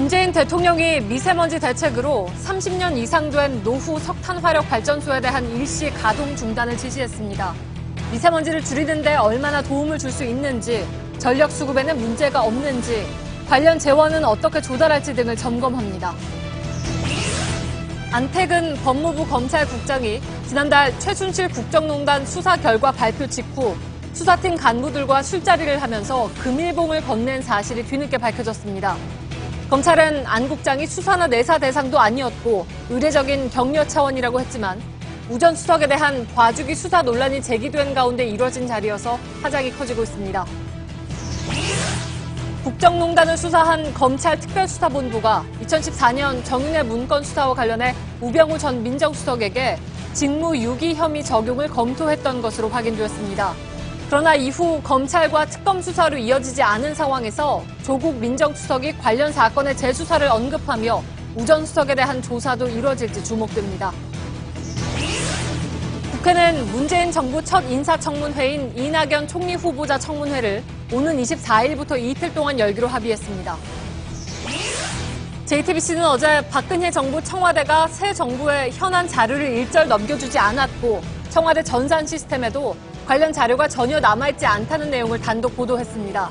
문재인 대통령이 미세먼지 대책으로 30년 이상 된 노후 석탄 화력 발전소에 대한 일시 가동 중단을 지시했습니다. 미세먼지를 줄이는 데 얼마나 도움을 줄 수 있는지, 전력 수급에는 문제가 없는지, 관련 재원은 어떻게 조달할지 등을 점검합니다. 안태근 법무부 검찰국장이 지난달 최순실 국정농단 수사 결과 발표 직후 수사팀 간부들과 술자리를 하면서 금일봉을 건넨 사실이 뒤늦게 밝혀졌습니다. 검찰은 안 국장이 수사나 내사 대상도 아니었고 의례적인 격려 차원이라고 했지만 우전 수석에 대한 봐주기 수사 논란이 제기된 가운데 이뤄진 자리여서 파장이 커지고 있습니다. 국정농단을 수사한 검찰특별수사본부가 2014년 정윤회 문건 수사와 관련해 우병우 전 민정수석에게 직무유기 혐의 적용을 검토했던 것으로 확인되었습니다. 그러나 이후 검찰과 특검 수사로 이어지지 않은 상황에서 조국 민정수석이 관련 사건의 재수사를 언급하며 우전 수석에 대한 조사도 이뤄질지 주목됩니다. 국회는 문재인 정부 첫 인사청문회인 이낙연 총리 후보자 청문회를 오는 24일부터 이틀 동안 열기로 합의했습니다. JTBC는 어제 박근혜 정부 청와대가 새 정부의 현안 자료를 일절 넘겨주지 않았고 청와대 전산 시스템에도 관련 자료가 전혀 남아있지 않다는 내용을 단독 보도했습니다.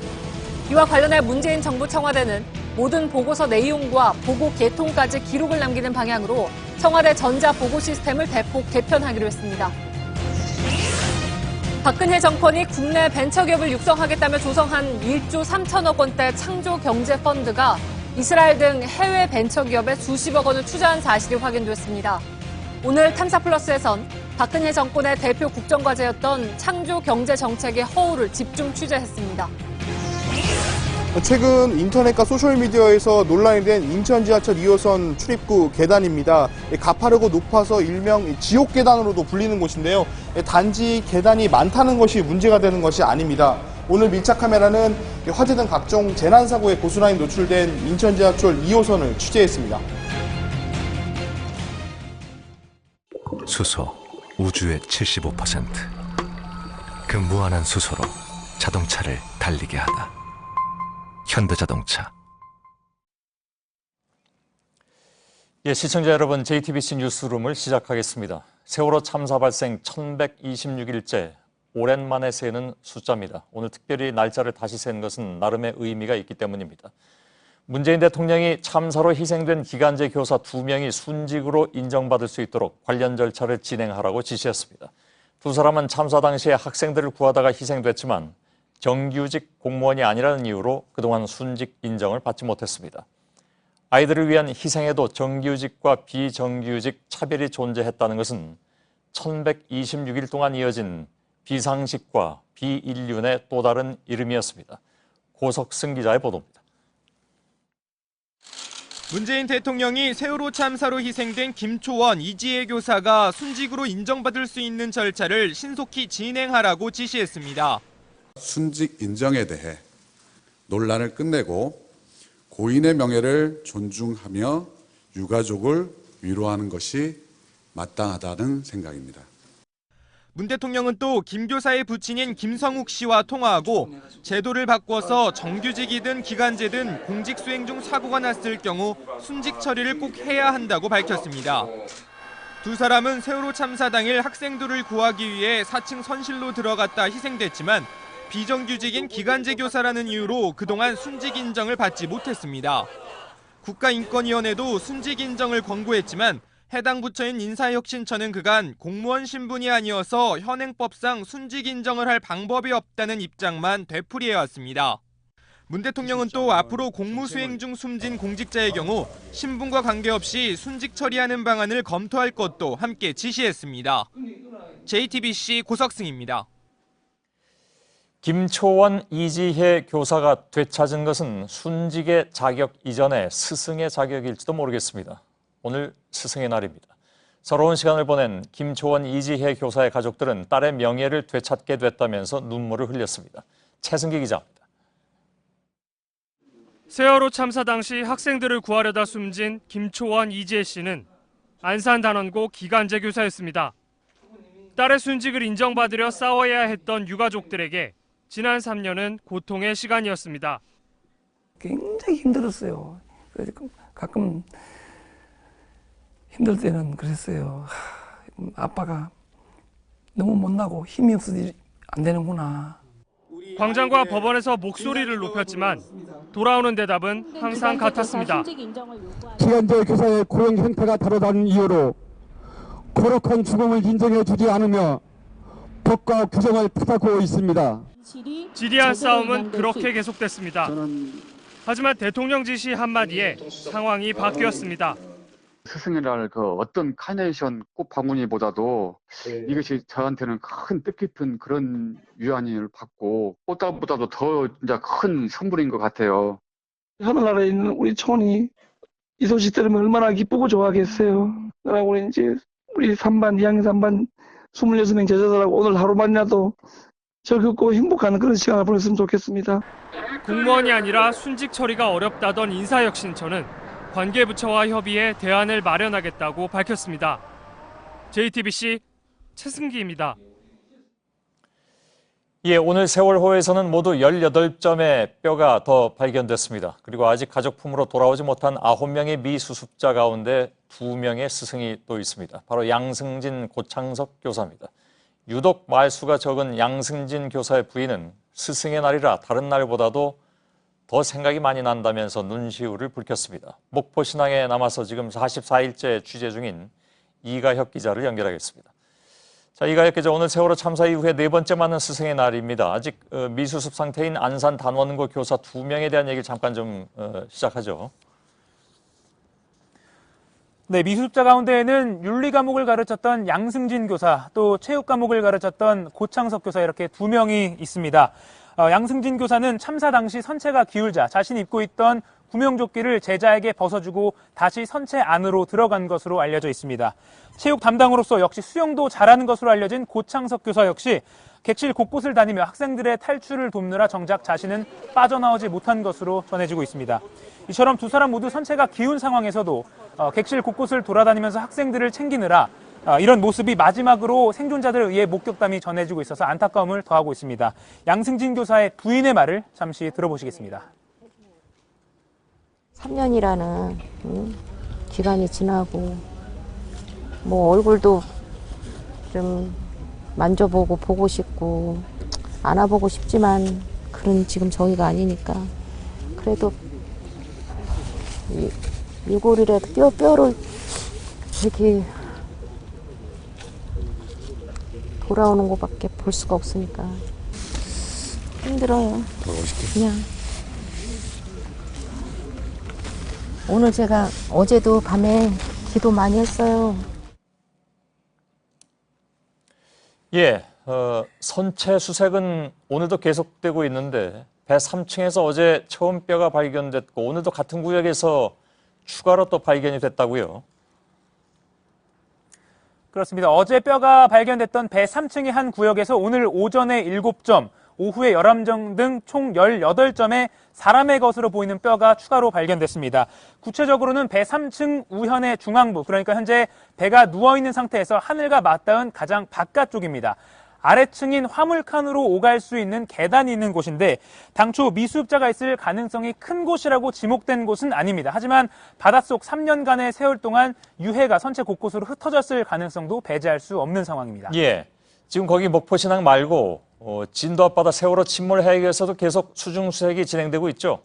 이와 관련해 문재인 정부 청와대는 모든 보고서 내용과 보고 개통까지 기록을 남기는 방향으로 청와대 전자보고 시스템을 대폭 개편하기로 했습니다. 박근혜 정권이 국내 벤처기업을 육성하겠다며 조성한 1조 3천억 원대 창조경제펀드가 이스라엘 등 해외 벤처기업에 수십억 원을 투자한 사실이 확인됐습니다. 오늘 탐사플러스에선 박근혜 정권의 대표 국정과제였던 창조경제정책의 허울을 집중 취재했습니다. 최근 인터넷과 소셜미디어에서 논란이 된 인천 지하철 2호선 출입구 계단입니다. 가파르고 높아서 일명 지옥 계단으로도 불리는 곳인데요. 단지 계단이 많다는 것이 문제가 되는 것이 아닙니다. 오늘 밀착 카메라는 화재등 각종 재난사고에 고스란히 노출된 인천 지하철 2호선을 취재했습니다. 수소, 우주의 75%. 그 무한한 수소로 자동차를 달리게 하다. 현대자동차. 시청자 여러분, JTBC 뉴스룸을 시작하겠습니다. 세월호 참사 발생 1126일째, 오랜만에 세는 숫자입니다. 오늘 특별히 날짜를 다시 센 것은 나름의 의미가 있기 때문입니다. 문재인 대통령이 참사로 희생된 기간제 교사 2명이 순직으로 인정받을 수 있도록 관련 절차를 진행하라고 지시했습니다. 두 사람은 참사 당시에 학생들을 구하다가 희생됐지만 정규직 공무원이 아니라는 이유로 그동안 순직 인정을 받지 못했습니다. 아이들을 위한 희생에도 정규직과 비정규직 차별이 존재했다는 것은 1126일 동안 이어진 비상식과 비인륜의 또 다른 이름이었습니다. 고석승 기자의 보도입니다. 문재인 대통령이 세월호 참사로 희생된 김초원, 이지혜 교사가 순직으로 인정받을 수 있는 절차를 신속히 진행하라고 지시했습니다. 순직 인정에 대해 논란을 끝내고 고인의 명예를 존중하며 유가족을 위로하는 것이 마땅하다는 생각입니다. 문 대통령은 또 김 교사의 부친인 김성욱 씨와 통화하고 제도를 바꿔서 정규직이든 기간제든 공직 수행 중 사고가 났을 경우 순직 처리를 꼭 해야 한다고 밝혔습니다. 두 사람은 세월호 참사 당일 학생들을 구하기 위해 4층 선실로 들어갔다 희생됐지만 비정규직인 기간제 교사라는 이유로 그동안 순직 인정을 받지 못했습니다. 국가인권위원회도 순직 인정을 권고했지만 해당 부처인 인사혁신처는 그간 공무원 신분이 아니어서 현행법상 순직 인정을 할 방법이 없다는 입장만 되풀이해왔습니다. 문 대통령은 또 앞으로 공무 수행 중 숨진 공직자의 경우 신분과 관계없이 순직 처리하는 방안을 검토할 것도 함께 지시했습니다. JTBC 고석승입니다. 김초원, 이지혜 교사가 되찾은 것은 순직의 자격 이전에 스승의 자격일지도 모르겠습니다. 오늘 스승의 날입니다. 서러운 시간을 보낸 김초원, 이지혜 교사의 가족들은 딸의 명예를 되찾게 됐다면서 눈물을 흘렸습니다. 최승기 기자입니다. 세월호 참사 당시 학생들을 구하려다 숨진 김초원, 이지혜 씨는 안산단원고 기간제 교사였습니다. 딸의 순직을 인정받으려 싸워야 했던 유가족들에게 지난 3년은 고통의 시간이었습니다. 굉장히 힘들었어요. 그래서 가끔 힘들 때는 그랬어요. 아빠가 너무 못나고 힘이 없어서 안 되는구나. 광장과 법원에서 목소리를 높였지만 돌아오는 대답은 항상 같았습니다. 기간제 교사의 고용 형태가 다르다는 이유로 거룩한 죽음을 인정해주지 않으며 법과 규정을 타다고 있습니다. 지리한 싸움은 그렇게 계속됐습니다. 하지만 대통령 지시 한마디에 상황이 바뀌었습니다. 스승이랄 그 어떤 카네이션 꽃 바구니보다도 이것이 저한테는 큰 뜻깊은 그런 유한을 받고 꽃다발보다도 더 진짜 큰 선물인 것 같아요. 하늘나라에 있는 우리 촌이 이 소식 들으면 얼마나 기쁘고 좋아하겠어요. 그러나 우리 이제 우리 3반, 2학년 3반 26명 제자들하고 오늘 하루만이라도 즐겁고 행복한 그런 시간을 보냈으면 좋겠습니다. 공무원이 아니라 순직 처리가 어렵다던 인사혁신처는 관계부처와 협의해 대안을 마련하겠다고 밝혔습니다. JTBC 최승기입니다. 예, 오늘 세월호에서는 모두 18점의 뼈가 더 발견됐습니다. 그리고 아직 가족품으로 돌아오지 못한 9명의 미수습자 가운데 2명의 스승이 또 있습니다. 바로 양승진 고창석 교사입니다. 유독 말수가 적은 양승진 교사의 부인은 스승의 날이라 다른 날보다도 더 생각이 많이 난다면서 눈시울을 붉혔습니다. 목포신앙에 남아서 지금 44일째 취재 중인 이가혁 기자를 연결하겠습니다. 자, 이가혁 기자, 오늘 세월호 참사 이후에 4번째 맞는 스승의 날입니다. 아직 미수습 상태인 안산 단원고 교사 2명에 대한 얘기를 잠깐 좀 시작하죠. 네, 미수습자 가운데에는 윤리 과목을 가르쳤던 양승진 교사, 또 체육 과목을 가르쳤던 고창석 교사 이렇게 2명이 있습니다. 양승진 교사는 참사 당시 선체가 기울자 자신이 입고 있던 구명조끼를 제자에게 벗어주고 다시 선체 안으로 들어간 것으로 알려져 있습니다. 체육 담당으로서 역시 수영도 잘하는 것으로 알려진 고창석 교사 역시 객실 곳곳을 다니며 학생들의 탈출을 돕느라 정작 자신은 빠져나오지 못한 것으로 전해지고 있습니다. 이처럼 두 사람 모두 선체가 기운 상황에서도 객실 곳곳을 돌아다니면서 학생들을 챙기느라 이런 모습이 마지막으로 생존자들에 의해 목격담이 전해지고 있어서 안타까움을 더하고 있습니다. 양승진 교사의 부인의 말을 잠시 들어보시겠습니다. 3년이라는 기간이 지나고 뭐 얼굴도 좀 만져보고 보고 싶고 안아보고 싶지만 그런 지금 저희가 아니니까 그래도 일골이라도 뼈로 이렇게 돌아오는 것밖에 볼 수가 없으니까 힘들어요. 그냥 오늘 제가 어제도 밤에 기도 많이 했어요. 예, 선체 수색은 오늘도 계속되고 있는데 배 3층에서 어제 처음 뼈가 발견됐고 오늘도 같은 구역에서 추가로 또 발견이 됐다고요? 그렇습니다. 어제 뼈가 발견됐던 배 3층의 한 구역에서 오늘 오전에 7점, 오후에 11점 등 총 18점의 사람의 것으로 보이는 뼈가 추가로 발견됐습니다. 구체적으로는 배 3층 우현의 중앙부, 그러니까 현재 배가 누워있는 상태에서 하늘과 맞닿은 가장 바깥쪽입니다. 아래층인 화물칸으로 오갈 수 있는 계단이 있는 곳인데 당초 미수습자가 있을 가능성이 큰 곳이라고 지목된 곳은 아닙니다. 하지만 바닷속 3년간의 세월 동안 유해가 선체 곳곳으로 흩어졌을 가능성도 배제할 수 없는 상황입니다. 예, 지금 거기 목포신항 말고 진도 앞바다 세월호 침몰 해역에서도 계속 수중 수색이 진행되고 있죠?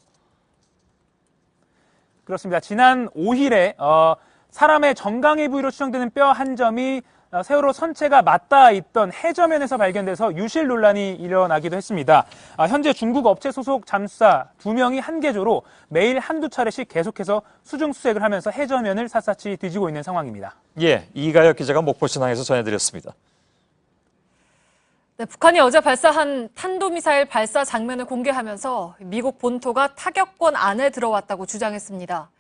그렇습니다. 지난 5일에 사람의 정강이 부위로 추정되는 뼈 한 점이 세월호 선체가 맞닿아 있던 해저면에서 발견돼서 유실 논란이 일어나기도 했습니다. 현재 중국 업체 소속 잠수사 2명이 한 개조로 매일 한두 차례씩 계속해서 수중 수색을 하면서 해저면을 샅샅이 뒤지고 있는 상황입니다. 예, 이가혁 기자가 목포신항에서 전해드렸습니다. 네, 북한이 어제 발사한 탄도미사일 발사 장면을 공개하면서 미국 본토가 타격권 안에 들어왔다고 주장했습니다.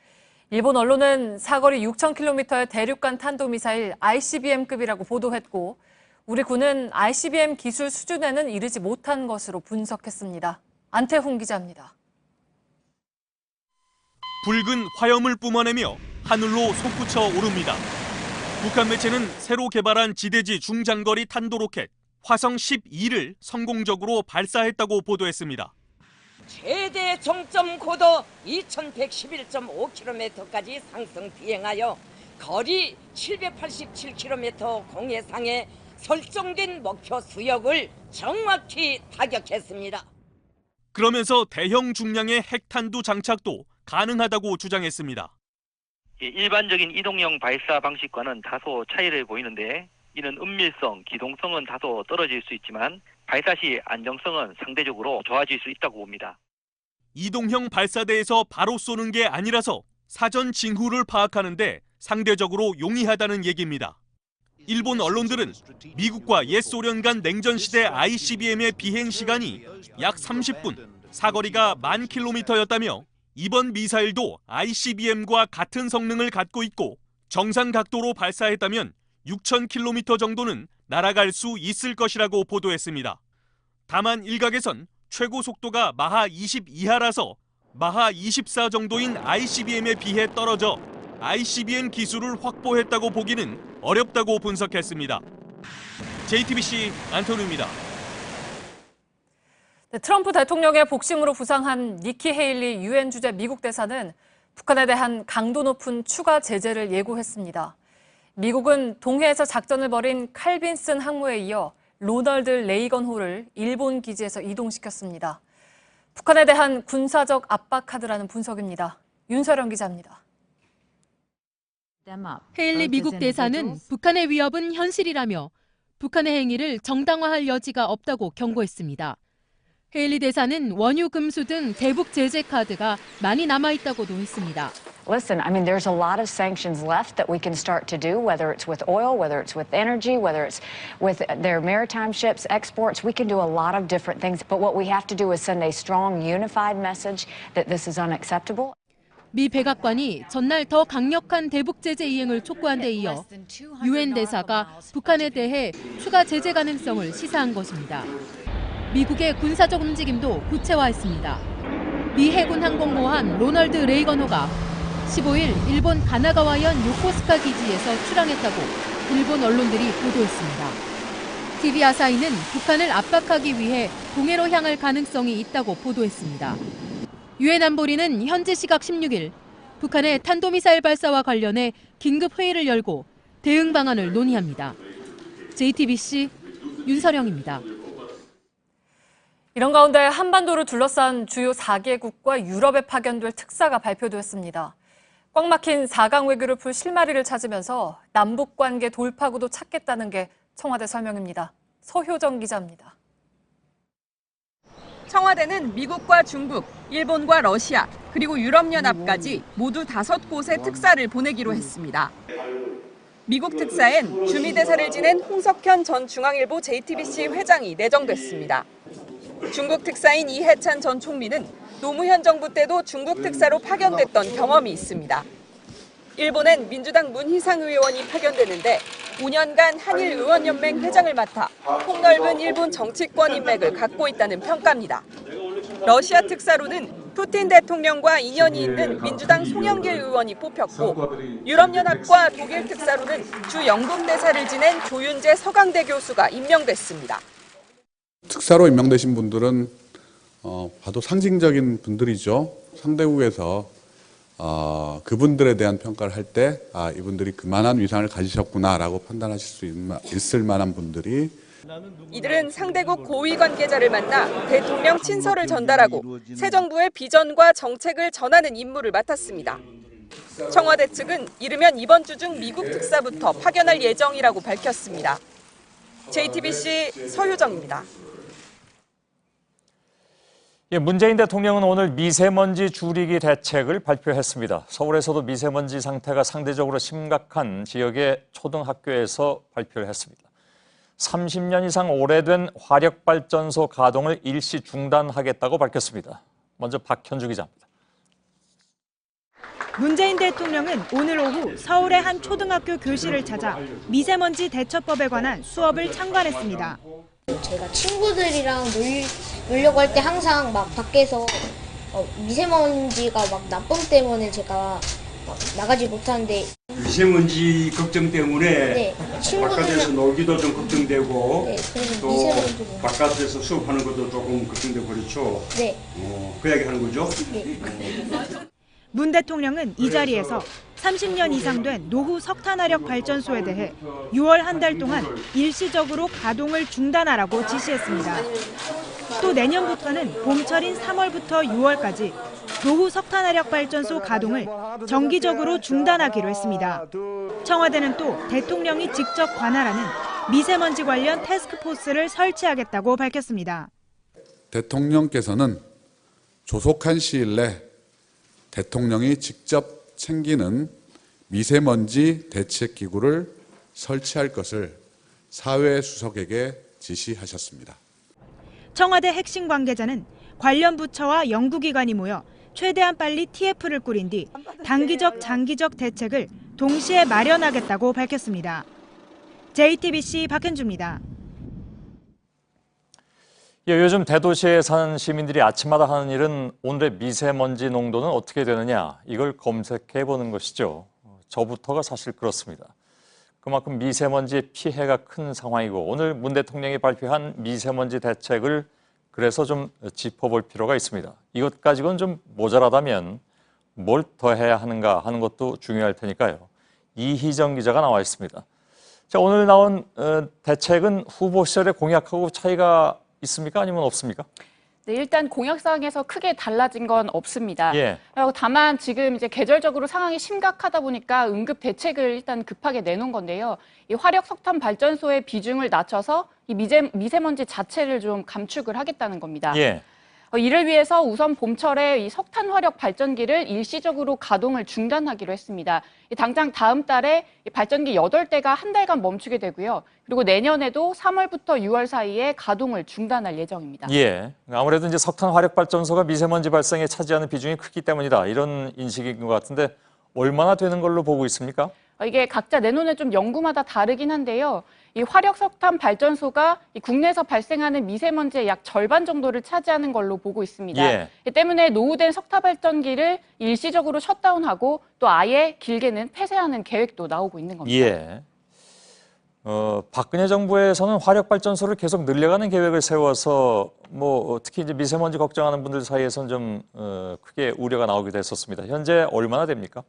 일본 언론은 사거리 6,000km의 대륙간 탄도미사일 ICBM급이라고 보도했고 우리 군은 ICBM 기술 수준에는 이르지 못한 것으로 분석했습니다. 안태훈 기자입니다. 붉은 화염을 뿜어내며 하늘로 솟구쳐 오릅니다. 북한 매체는 새로 개발한 지대지 중장거리 탄도로켓 화성 12를 성공적으로 발사했다고 보도했습니다. 최대 정점 고도 2111.5km까지 상승 비행하여 거리 787km 공해상에 설정된 목표 수역을 정확히 타격했습니다. 그러면서 대형 중량의 핵탄두 장착도 가능하다고 주장했습니다. 일반적인 이동형 발사 방식과는 다소 차이를 보이는데 이는 은밀성, 기동성은 다소 떨어질 수 있지만 발사 시 안정성은 상대적으로 좋아질 수 있다고 봅니다. 이동형 발사대에서 바로 쏘는 게 아니라서 사전 징후를 파악하는데 상대적으로 용이하다는 얘기입니다. 일본 언론들은 미국과 옛 소련 간 냉전 시대 ICBM의 비행 시간이 약 30분, 사거리가 10,000km였다며 이번 미사일도 ICBM과 같은 성능을 갖고 있고 정상 각도로 발사했다면 6,000km 정도는 날아갈 수 있을 것이라고 보도했습니다. 다만 일각에선 최고 속도가 마하 20 이하라서 마하 24 정도인 ICBM에 비해 떨어져 ICBM 기술을 확보했다고 보기는 어렵다고 분석했습니다. JTBC 안토니우입니다. 네, 트럼프 대통령의 복심으로 부상한 니키 헤일리 유엔 주재 미국 대사는 북한에 대한 강도 높은 추가 제재를 예고했습니다. 미국은 동해에서 작전을 벌인 칼 빈슨 항모에 이어 로널드 레이건 호를 일본 기지에서 이동시켰습니다. 북한에 대한 군사적 압박 카드라는 분석입니다. 윤서령 기자입니다. 헤일리 미국 대사는 북한의 위협은 현실이라며 북한의 행위를 정당화할 여지가 없다고 경고했습니다. 헤일리 대사는 원유, 금수 등 대북 제재 카드가 많이 남아있다고도 했습니다. Listen, I mean, there's a lot of sanctions left that we can start to do, whether it's with oil, whether it's with energy, whether it's with their maritime ships, exports. We can do a lot of different things. But what we have to do is send a strong, unified message that this is unacceptable. 미 백악관이 전날 더 강력한 대북 제재 이행을 촉구한 데 이어 유엔 대사가 북한에 대해 추가 제재 가능성을 시사한 것입니다. 미국의 군사적 움직임도 구체화했습니다. 미 해군 항공모함 로널드 레이건호가 15일 일본 가나가와현 요코스카 기지에서 출항했다고 일본 언론들이 보도했습니다. TV 아사히는 북한을 압박하기 위해 동해로 향할 가능성이 있다고 보도했습니다. 유엔 안보리는 현지 시각 16일 북한의 탄도미사일 발사와 관련해 긴급 회의를 열고 대응 방안을 논의합니다. JTBC 윤서령입니다. 이런 가운데 한반도를 둘러싼 주요 4개국과 유럽에 파견될 특사가 발표됐습니다. 꽉 막힌 4강 외교를 풀 실마리를 찾으면서 남북관계 돌파구도 찾겠다는 게 청와대 설명입니다. 서효정 기자입니다. 청와대는 미국과 중국, 일본과 러시아, 그리고 유럽연합까지 모두 5곳의 특사를 보내기로 했습니다. 미국 특사엔 주미대사를 지낸 홍석현 전 중앙일보 JTBC 회장이 내정됐습니다. 중국 특사인 이해찬 전 총리는 노무현 정부 때도 중국 특사로 파견됐던 경험이 있습니다. 일본엔 민주당 문희상 의원이 파견되는데 5년간 한일의원연맹 회장을 맡아 폭넓은 일본 정치권 인맥을 갖고 있다는 평가입니다. 러시아 특사로는 푸틴 대통령과 인연이 있는 민주당 송영길 의원이 뽑혔고 유럽연합과 독일 특사로는 주 영국 대사를 지낸 조윤재 서강대 교수가 임명됐습니다. 특사로 임명되신 분들은 봐도 상징적인 분들이죠. 상대국에서 그분들에 대한 평가를 할 때 이분들이 그만한 위상을 가지셨구나라고 판단하실 수 있을 만한 분들이 이들은 상대국 고위 관계자를 만나 대통령 친서를 전달하고 새 정부의 비전과 정책을 전하는 임무를 맡았습니다. 청와대 측은 이르면 이번 주 중 미국 특사부터 파견할 예정이라고 밝혔습니다. JTBC 서효정입니다. 문재인 대통령은 오늘 미세먼지 줄이기 대책을 발표했습니다. 서울에서도 미세먼지 상태가 상대적으로 심각한 지역의 초등학교에서 발표를 했습니다. 30년 이상 오래된 화력발전소 가동을 일시 중단하겠다고 밝혔습니다. 먼저 박현주 기자입니다. 문재인 대통령은 오늘 오후 서울의 한 초등학교 교실을 찾아 미세먼지 대처법에 관한 수업을 참관했습니다. 제가 친구들이랑 놀려고 할 때 항상 막 밖에서 미세먼지가 막 나쁨 때문에 제가 나가지 못하는데 미세먼지 걱정 때문에 네, 바깥에서 놀기도 좀 걱정되고 네, 그래서 또 미세먼지로. 바깥에서 수업하는 것도 조금 걱정되고 그렇죠. 네. 그 이야기 하는 거죠. 문 대통령은 이 자리에서 30년 이상 된 노후 석탄화력 발전소에 대해 6월 한 달 동안 일시적으로 가동을 중단하라고 지시했습니다. 또 내년부터는 봄철인 3월부터 6월까지 노후 석탄화력 발전소 가동을 정기적으로 중단하기로 했습니다. 청와대는 또 대통령이 직접 관할하는 미세먼지 관련 태스크포스를 설치하겠다고 밝혔습니다. 대통령께서는 조속한 시일 내 대통령이 직접 챙기는 미세먼지 대책기구를 설치할 것을 사회수석에게 지시하셨습니다. 청와대 핵심 관계자는 관련 부처와 연구기관이 모여 최대한 빨리 TF를 꾸린 뒤 단기적, 장기적 대책을 동시에 마련하겠다고 밝혔습니다. JTBC 박현주입니다. 예, 요즘 대도시에 사는 시민들이 아침마다 하는 일은 오늘의 미세먼지 농도는 어떻게 되느냐, 이걸 검색해 보는 것이죠. 저부터가 사실 그렇습니다. 그만큼 미세먼지의 피해가 큰 상황이고, 오늘 문 대통령이 발표한 미세먼지 대책을 그래서 좀 짚어볼 필요가 있습니다. 이것 가지고는 좀 모자라다면 뭘 더 해야 하는가 하는 것도 중요할 테니까요. 이희정 기자가 나와 있습니다. 자, 오늘 나온 대책은 후보 시절의 공약하고 차이가 있습니까? 아니면 없습니까? 네, 일단 공약사항에서 크게 달라진 건 없습니다. 예. 다만 지금 이제 계절적으로 상황이 심각하다 보니까 응급 대책을 일단 급하게 내놓은 건데요. 이 화력 석탄 발전소의 비중을 낮춰서 이 미세먼지 자체를 좀 감축을 하겠다는 겁니다. 예. 이를 위해서 우선 봄철에 이 석탄 화력 발전기를 일시적으로 가동을 중단하기로 했습니다. 당장 다음 달에 이 발전기 8대가 한 달간 멈추게 되고요. 그리고 내년에도 3월부터 6월 사이에 가동을 중단할 예정입니다. 예. 아무래도 이제 석탄 화력 발전소가 미세먼지 발생에 차지하는 비중이 크기 때문이다, 이런 인식인 것 같은데 얼마나 되는 걸로 보고 있습니까? 이게 각자 내놓는 좀 연구마다 다르긴 한데요. 이 화력석탄 발전소가 이 국내에서 발생하는 미세먼지의 약 절반 정도를 차지하는 걸로 보고 있습니다. 예. 이 때문에 노후된 석탄 발전기를 일시적으로 셧다운하고 또 아예 길게는 폐쇄하는 계획도 나오고 있는 겁니다. 예. 박근혜 정부에서는 화력 발전소를 계속 늘려가는 계획을 세워서 특히 이제 미세먼지 걱정하는 분들 사이에서는 좀 크게 우려가 나오기도 했었습니다. 현재 얼마나 됩니까?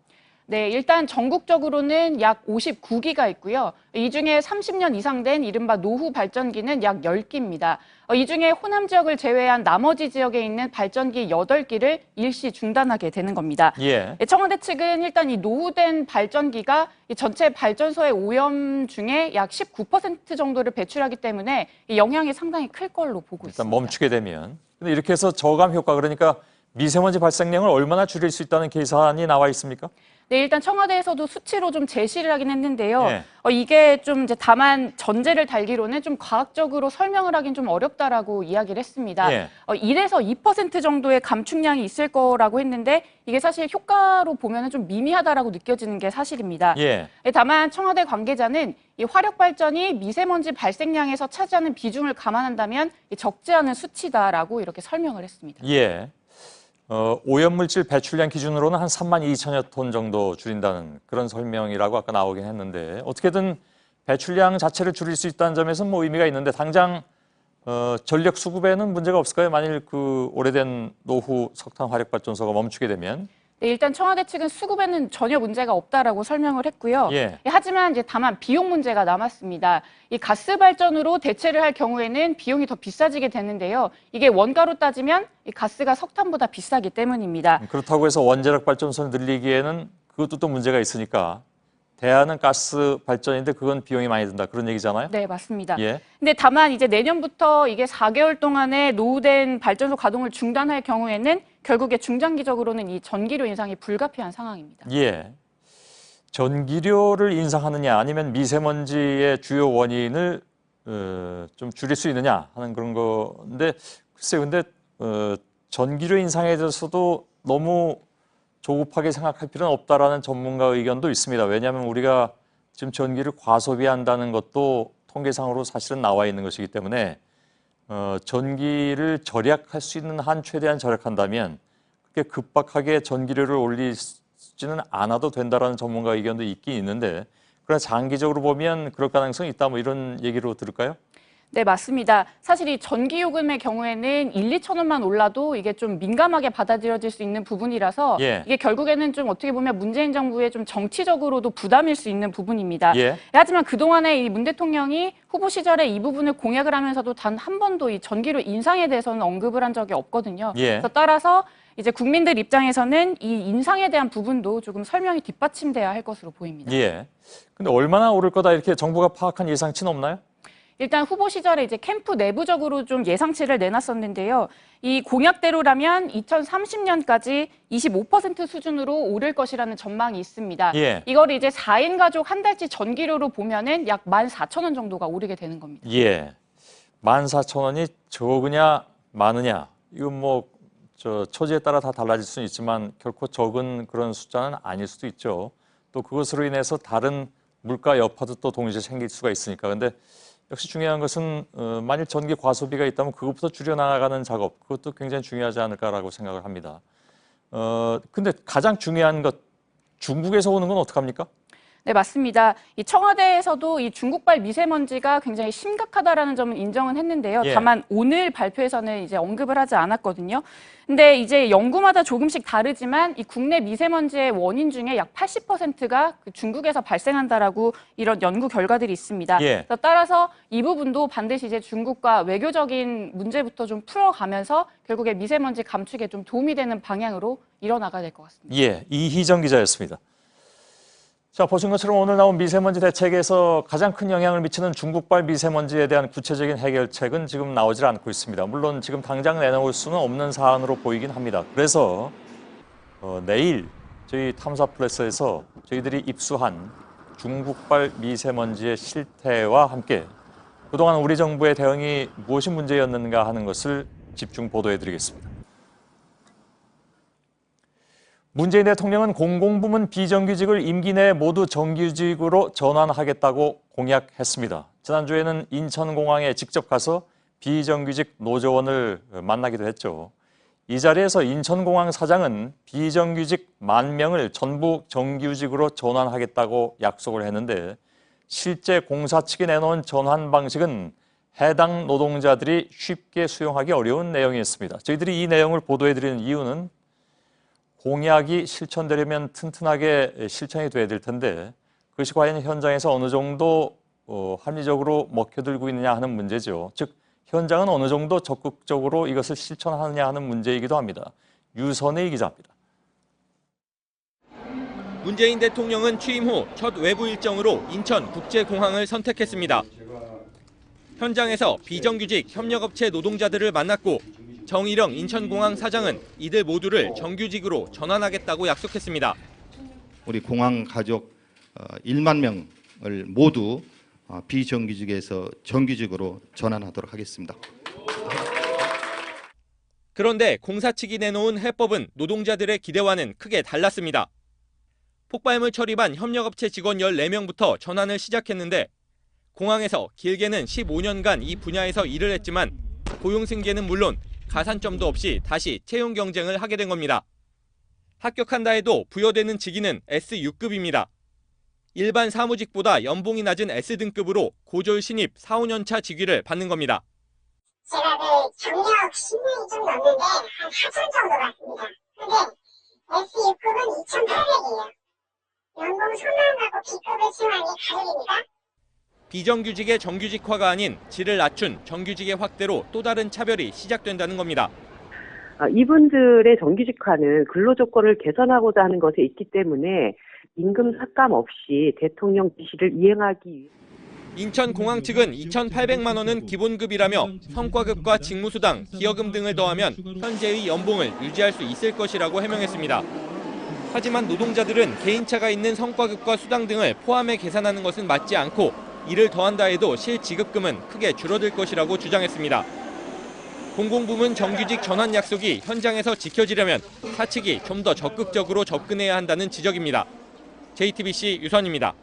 네, 일단 전국적으로는 약 59기가 있고요. 이 중에 30년 이상 된 이른바 노후 발전기는 약 10기입니다. 이 중에 호남 지역을 제외한 나머지 지역에 있는 발전기 8기를 일시 중단하게 되는 겁니다. 예. 청와대 측은 일단 이 노후된 발전기가 이 전체 발전소의 오염 중에 약 19% 정도를 배출하기 때문에 이 영향이 상당히 클 걸로 보고 일단 있습니다. 멈추게 되면. 근데 이렇게 해서 저감 효과, 그러니까 미세먼지 발생량을 얼마나 줄일 수 있다는 계산이 나와 있습니까? 네, 일단 청와대에서도 수치로 좀 제시를 하긴 했는데요. 예. 이게 좀 이제 다만 전제를 달기로는 좀 과학적으로 설명을 하긴 좀 어렵다라고 이야기를 했습니다. 예. 1에서 2% 정도의 감축량이 있을 거라고 했는데 이게 사실 효과로 보면은 좀 미미하다라고 느껴지는 게 사실입니다. 예. 다만 청와대 관계자는 이 화력 발전이 미세먼지 발생량에서 차지하는 비중을 감안한다면 적지 않은 수치다라고 이렇게 설명을 했습니다. 예. 오염물질 배출량 기준으로는 한 3만 2천여 톤 정도 줄인다는 그런 설명이라고 아까 나오긴 했는데, 어떻게든 배출량 자체를 줄일 수 있다는 점에서는 의미가 있는데, 당장 전력 수급에는 문제가 없을까요? 만일 그 오래된 노후 석탄 화력 발전소가 멈추게 되면? 네, 일단 청와대 측은 수급에는 전혀 문제가 없다라고 설명을 했고요. 예. 하지만 이제 다만 비용 문제가 남았습니다. 이 가스 발전으로 대체를 할 경우에는 비용이 더 비싸지게 되는데요. 이게 원가로 따지면 이 가스가 석탄보다 비싸기 때문입니다. 그렇다고 해서 원자력 발전소를 늘리기에는 그것도 또 문제가 있으니까 대안은 가스 발전인데 그건 비용이 많이 든다, 그런 얘기잖아요? 네, 맞습니다. 예. 근데 다만 이제 내년부터 이게 4개월 동안에 노후된 발전소 가동을 중단할 경우에는 결국에 중장기적으로는 이 전기료 인상이 불가피한 상황입니다. 예. 전기료를 인상하느냐 아니면 미세먼지의 주요 원인을 좀 줄일 수 있느냐 하는 그런 건데, 글쎄요, 근데 전기료 인상에 대해서도 너무 조급하게 생각할 필요는 없다라는 전문가 의견도 있습니다. 왜냐하면 우리가 지금 전기를 과소비한다는 것도 통계상으로 사실은 나와 있는 것이기 때문에 전기를 절약할 수 있는 한 최대한 절약한다면 그렇게 급박하게 전기료를 올릴 죽지는 않아도 된다라는 전문가 의견도 있긴 있는데 그러나 장기적으로 보면 그럴 가능성이 있다 뭐 이런 얘기로 들을까요? 네, 맞습니다. 사실 이 전기요금의 경우에는 1, 2천 원만 올라도 이게 좀 민감하게 받아들여질 수 있는 부분이라서 예. 이게 결국에는 좀 어떻게 보면 문재인 정부의 좀 정치적으로도 부담일 수 있는 부분입니다. 예. 하지만 그동안에 이 문 대통령이 후보 시절에 이 부분을 공약을 하면서도 단 한 번도 이 전기료 인상에 대해서는 언급을 한 적이 없거든요. 예. 그래서 따라서 이제 국민들 입장에서는 이 인상에 대한 부분도 조금 설명이 뒷받침돼야 할 것으로 보입니다. 예. 근데 얼마나 오를 거다 이렇게 정부가 파악한 예상치는 없나요? 일단 후보 시절에 이제 캠프 내부적으로 좀 예상치를 내놨었는데요. 이 공약대로라면 2030년까지 25% 수준으로 오를 것이라는 전망이 있습니다. 예. 이걸 이제 4인 가족 한 달치 전기료로 보면은 약 14,000원 정도가 오르게 되는 겁니다. 예. 14,000원이 적으냐 많으냐 이건 뭐 처지에 따라 다 달라질 수는 있지만 결코 적은 그런 숫자는 아닐 수도 있죠. 또 그것으로 인해서 다른 물가 여파도 또 동시에 생길 수가 있으니까. 근데 역시 중요한 것은 만일 전기 과소비가 있다면 그것부터 줄여나가는 작업, 그것도 굉장히 중요하지 않을까라고 생각을 합니다. 근데 가장 중요한 것, 중국에서 오는 건 어떡합니까? 네, 맞습니다. 이 청와대에서도 이 중국발 미세먼지가 굉장히 심각하다라는 점은 인정은 했는데요. 예. 다만 오늘 발표에서는 이제 언급을 하지 않았거든요. 근데 이제 연구마다 조금씩 다르지만 이 국내 미세먼지의 원인 중에 약 80%가 중국에서 발생한다라고 이런 연구 결과들이 있습니다. 예. 그래서 따라서 이 부분도 반드시 이제 중국과 외교적인 문제부터 좀 풀어가면서 결국에 미세먼지 감축에 좀 도움이 되는 방향으로 일어나가야 될 것 같습니다. 예, 이희정 기자였습니다. 자, 보신 것처럼 오늘 나온 미세먼지 대책에서 가장 큰 영향을 미치는 중국발 미세먼지에 대한 구체적인 해결책은 지금 나오질 않고 있습니다. 물론 지금 당장 내놓을 수는 없는 사안으로 보이긴 합니다. 그래서 내일 저희 탐사플러스에서 저희들이 입수한 중국발 미세먼지의 실태와 함께 그동안 우리 정부의 대응이 무엇이 문제였는가 하는 것을 집중 보도해드리겠습니다. 문재인 대통령은 공공부문 비정규직을 임기 내에 모두 정규직으로 전환하겠다고 공약했습니다. 지난주에는 인천공항에 직접 가서 비정규직 노조원을 만나기도 했죠. 이 자리에서 인천공항 사장은 비정규직 10,000명을 전부 정규직으로 전환하겠다고 약속을 했는데 실제 공사 측이 내놓은 전환 방식은 해당 노동자들이 쉽게 수용하기 어려운 내용이었습니다. 저희들이 이 내용을 보도해드리는 이유는 공약이 실천되려면 튼튼하게 실천이 돼야 될 텐데 그것이 과연 현장에서 어느 정도 합리적으로 먹혀들고 있느냐 하는 문제죠. 즉 현장은 어느 정도 적극적으로 이것을 실천하느냐 하는 문제이기도 합니다. 유선의 기자입니다. 문재인 대통령은 취임 후 첫 외부 일정으로 인천국제공항을 선택했습니다. 현장에서 비정규직 협력업체 노동자들을 만났고 정일영 인천공항 사장은 이들 모두를 정규직으로 전환하겠다고 약속했습니다. 우리 공항 가족 1만 명을 모두 비정규직에서 정규직으로 전환하도록 하겠습니다. 그런데 공사 측이 내놓은 해법은 노동자들의 기대와는 크게 달랐습니다. 폭발물 처리반 협력업체 직원 14명부터 전환을 시작했는데 공항에서 길게는 15년간 이 분야에서 일을 했지만 고용 승계는 물론 가산점도 없이 다시 채용 경쟁을 하게 된 겁니다. 합격한다 해도 부여되는 직위는 S6급입니다. 일반 사무직보다 연봉이 낮은 S등급으로 고졸 신입 4, 5년차 직위를 받는 겁니다. 제가 경력 10년이 좀 넘는데 한 4천 정도 받습니다. 근데 S6급은 2,800이에요. 연봉 손만 갖고 B급을 채용하는 게 가능입니까? 비정규직의 정규직화가 아닌 질을 낮춘 정규직의 확대로 또 다른 차별이 시작된다는 겁니다. 이분들의 정규직화는 근로조건을 개선하고자 하는 것에 있기 때문에 임금 삭감 없이 대통령 지시를 이행하기 위해 인천공항 측은 2,800만 원은 기본급이라며 성과급과 직무수당, 기여금 등을 더하면 현재의 연봉을 유지할 수 있을 것이라고 해명했습니다. 하지만 노동자들은 개인차가 있는 성과급과 수당 등을 포함해 계산하는 것은 맞지 않고 이를 더한다 해도 실지급금은 크게 줄어들 것이라고 주장했습니다. 공공부문 정규직 전환 약속이 현장에서 지켜지려면 사측이 좀 더 적극적으로 접근해야 한다는 지적입니다. JTBC 유선입니다.